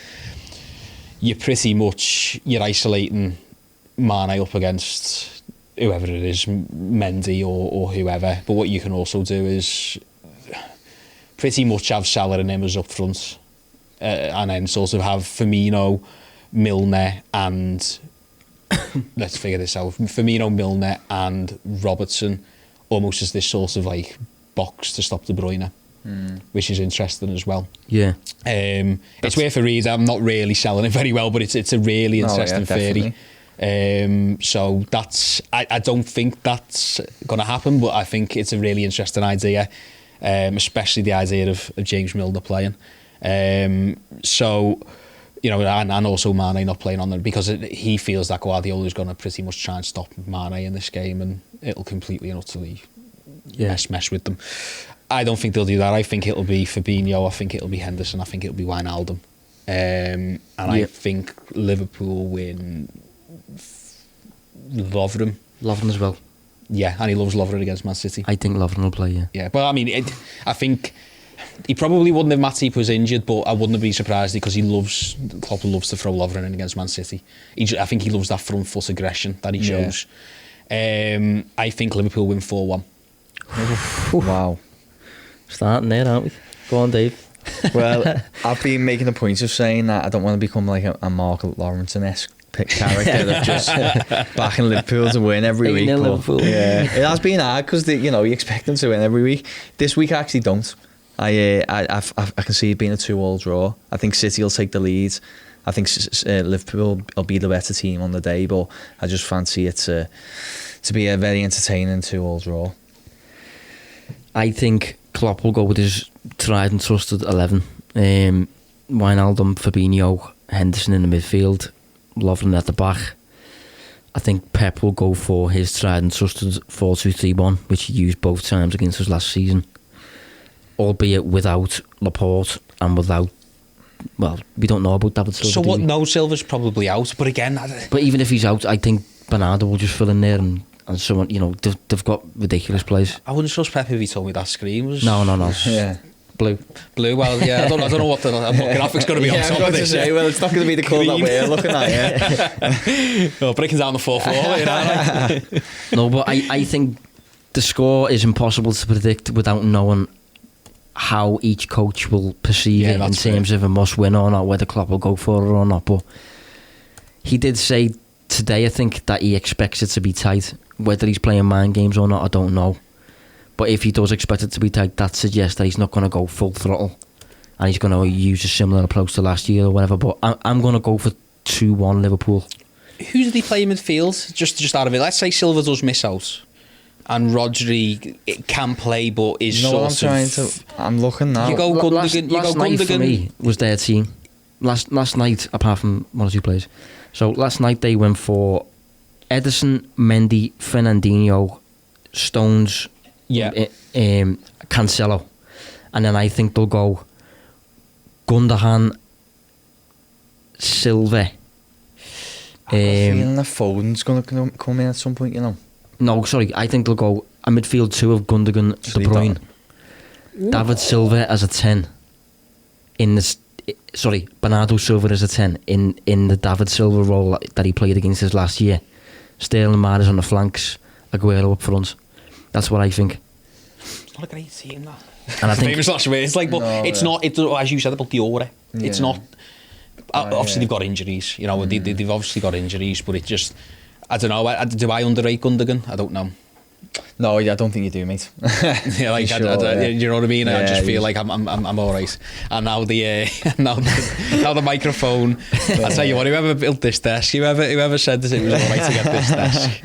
you're isolating Mane up against whoever it is, Mendy or whoever. But what you can also do is pretty much have Salah and him as up front, and then sort of have Firmino Milner and let's figure this out. Firmino, Milner, and Robertson, almost as this sort of like box to stop De Bruyne, which is interesting as well. Yeah, it's worth a read. I'm not really selling it very well, but it's a really interesting theory. So that's I don't think that's going to happen, but I think it's a really interesting idea, especially the idea of James Milner playing. So, you know, and also Mane not playing on there, because he feels that Guardiola is going to pretty much try and stop Mane in this game, and it'll completely and utterly mess with them. I don't think they'll do that. I think it'll be Fabinho, I think it'll be Henderson, I think it'll be Wijnaldum. I think Liverpool win Lovren. Lovren as well. Yeah, and he loves Lovren against Man City. I think Lovren will play, yeah. Yeah, well, I mean, I think he probably wouldn't if Matip was injured, but I wouldn't be surprised because Klopp loves to throw Lovren in against Man City. I think he loves that front foot aggression that he shows. I think Liverpool win 4-1. Wow. Starting there, aren't we? Go on, Dave. Well, I've been making a point of saying that I don't want to become like a Mark Lawrenson-esque character of just backing Liverpool to win every week. Liverpool. Yeah, it has been hard because you expect them to win every week. This week I actually don't. I can see it being a 2-2 draw. I think City will take the lead. I think Liverpool will be the better team on the day, but I just fancy it to be a very entertaining 2-2 draw. I think Klopp will go with his tried and trusted 11. Wijnaldum, Fabinho, Henderson in the midfield, Lovren at the back. I think Pep will go for his tried and trusted 4-2-3-1, which he used both times against us last season, albeit without Laporte and without, well, we don't know about David Silva. So what? No, Silva's probably out, but again, but even if he's out, I think Bernardo will just fill in there, and someone, they've got ridiculous players. I wouldn't trust Pep if he told me that screen was no. Yeah. Blue. Well, yeah, I don't know what the graphic's going to be on top of this. Well, it's not going to be the colour that we're looking at. Well, breaking down the 4-4. No, but I think the score is impossible to predict without knowing how each coach will perceive it in terms of a must-win or not, whether Klopp will go for it or not. But he did say today, I think, that he expects it to be tight. Whether he's playing mind games or not, I don't know. But if he does expect it to be tight, that suggests that he's not going to go full throttle and he's going to use a similar approach to last year or whatever. But I'm going to go for 2-1 Liverpool. Who did he play in midfield? Just out of it. Let's say Silva does miss out and Rodri can play but is I'm looking now. You go Gundogan. Last night for me was their team. Last night, apart from one or two players. So last night they went for Ederson, Mendy, Fernandinho, Stones, Cancelo, and then I think they'll go Gundogan, Silva. I'm feeling the Foden's going to come in at some point, No, sorry, I think they'll go a midfield 2 of Gundogan, De Bruyne, David Silva as a 10 in the. Sorry, Bernardo Silva as a 10 in the David Silva role that he played against us last year. Sterling, Mahrez on the flanks, Aguero up front. That's what I think. It's not a great team, that. And I think famous last words, like, but it's not. It's as you said about Diore. It's not. Obviously, they've got injuries. They've obviously got injuries, but it just. I don't know. Do I underrate Gundogan? I don't know. No, I don't think you do, mate. Yeah, like you know what I mean. I just feel like I'm all right. And now the microphone. I tell you what, whoever built this desk, whoever said that it was all right to get this desk.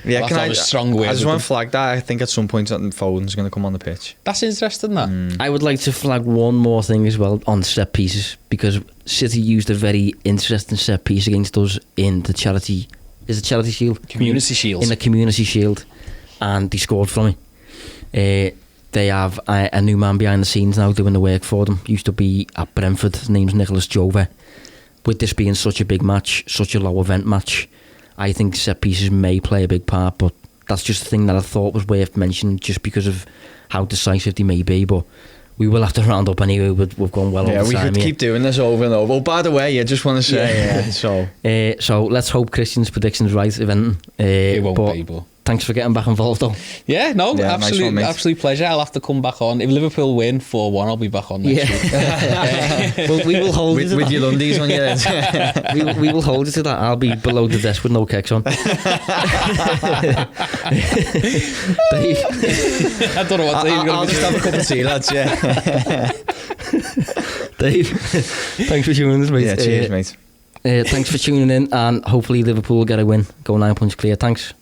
Can I have a strong word. I just want to flag that. I think at some point Foden's going to come on the pitch. That's interesting. That I would like to flag one more thing as well on set pieces, because City used a very interesting set piece against us in the charity. Is it Charity Shield? Community Shield. In the Community Shield. And they scored from it. They have a new man behind the scenes now doing the work for them. Used to be at Brentford. His name's Nicholas Jova. With this being such a big match, such a low event match, I think set pieces may play a big part, but that's just a thing that I thought was worth mentioning just because of how decisive they may be. But we will have to round up anyway. We've gone well over time. Yeah, we could keep doing this over and over. Oh, by the way, I just want to say, so let's hope Kristian's prediction's right, if anything. It won't be, but thanks for getting back involved, though. Yeah, no, Yeah, nice one, mate. absolute pleasure. I'll have to come back on. If Liverpool win 4-1, I'll be back on next week. Well, we will hold you with, to with that. your undies on your head. We will hold you to that. I'll be below the desk with no kicks on. Dave, I don't know what Dave's I'll going to just have a cup of tea, lads. Yeah. Dave, thanks for tuning in, mate. Yeah, cheers, mate. Thanks for tuning in, and hopefully Liverpool will get a win. Go 9 points clear. Thanks.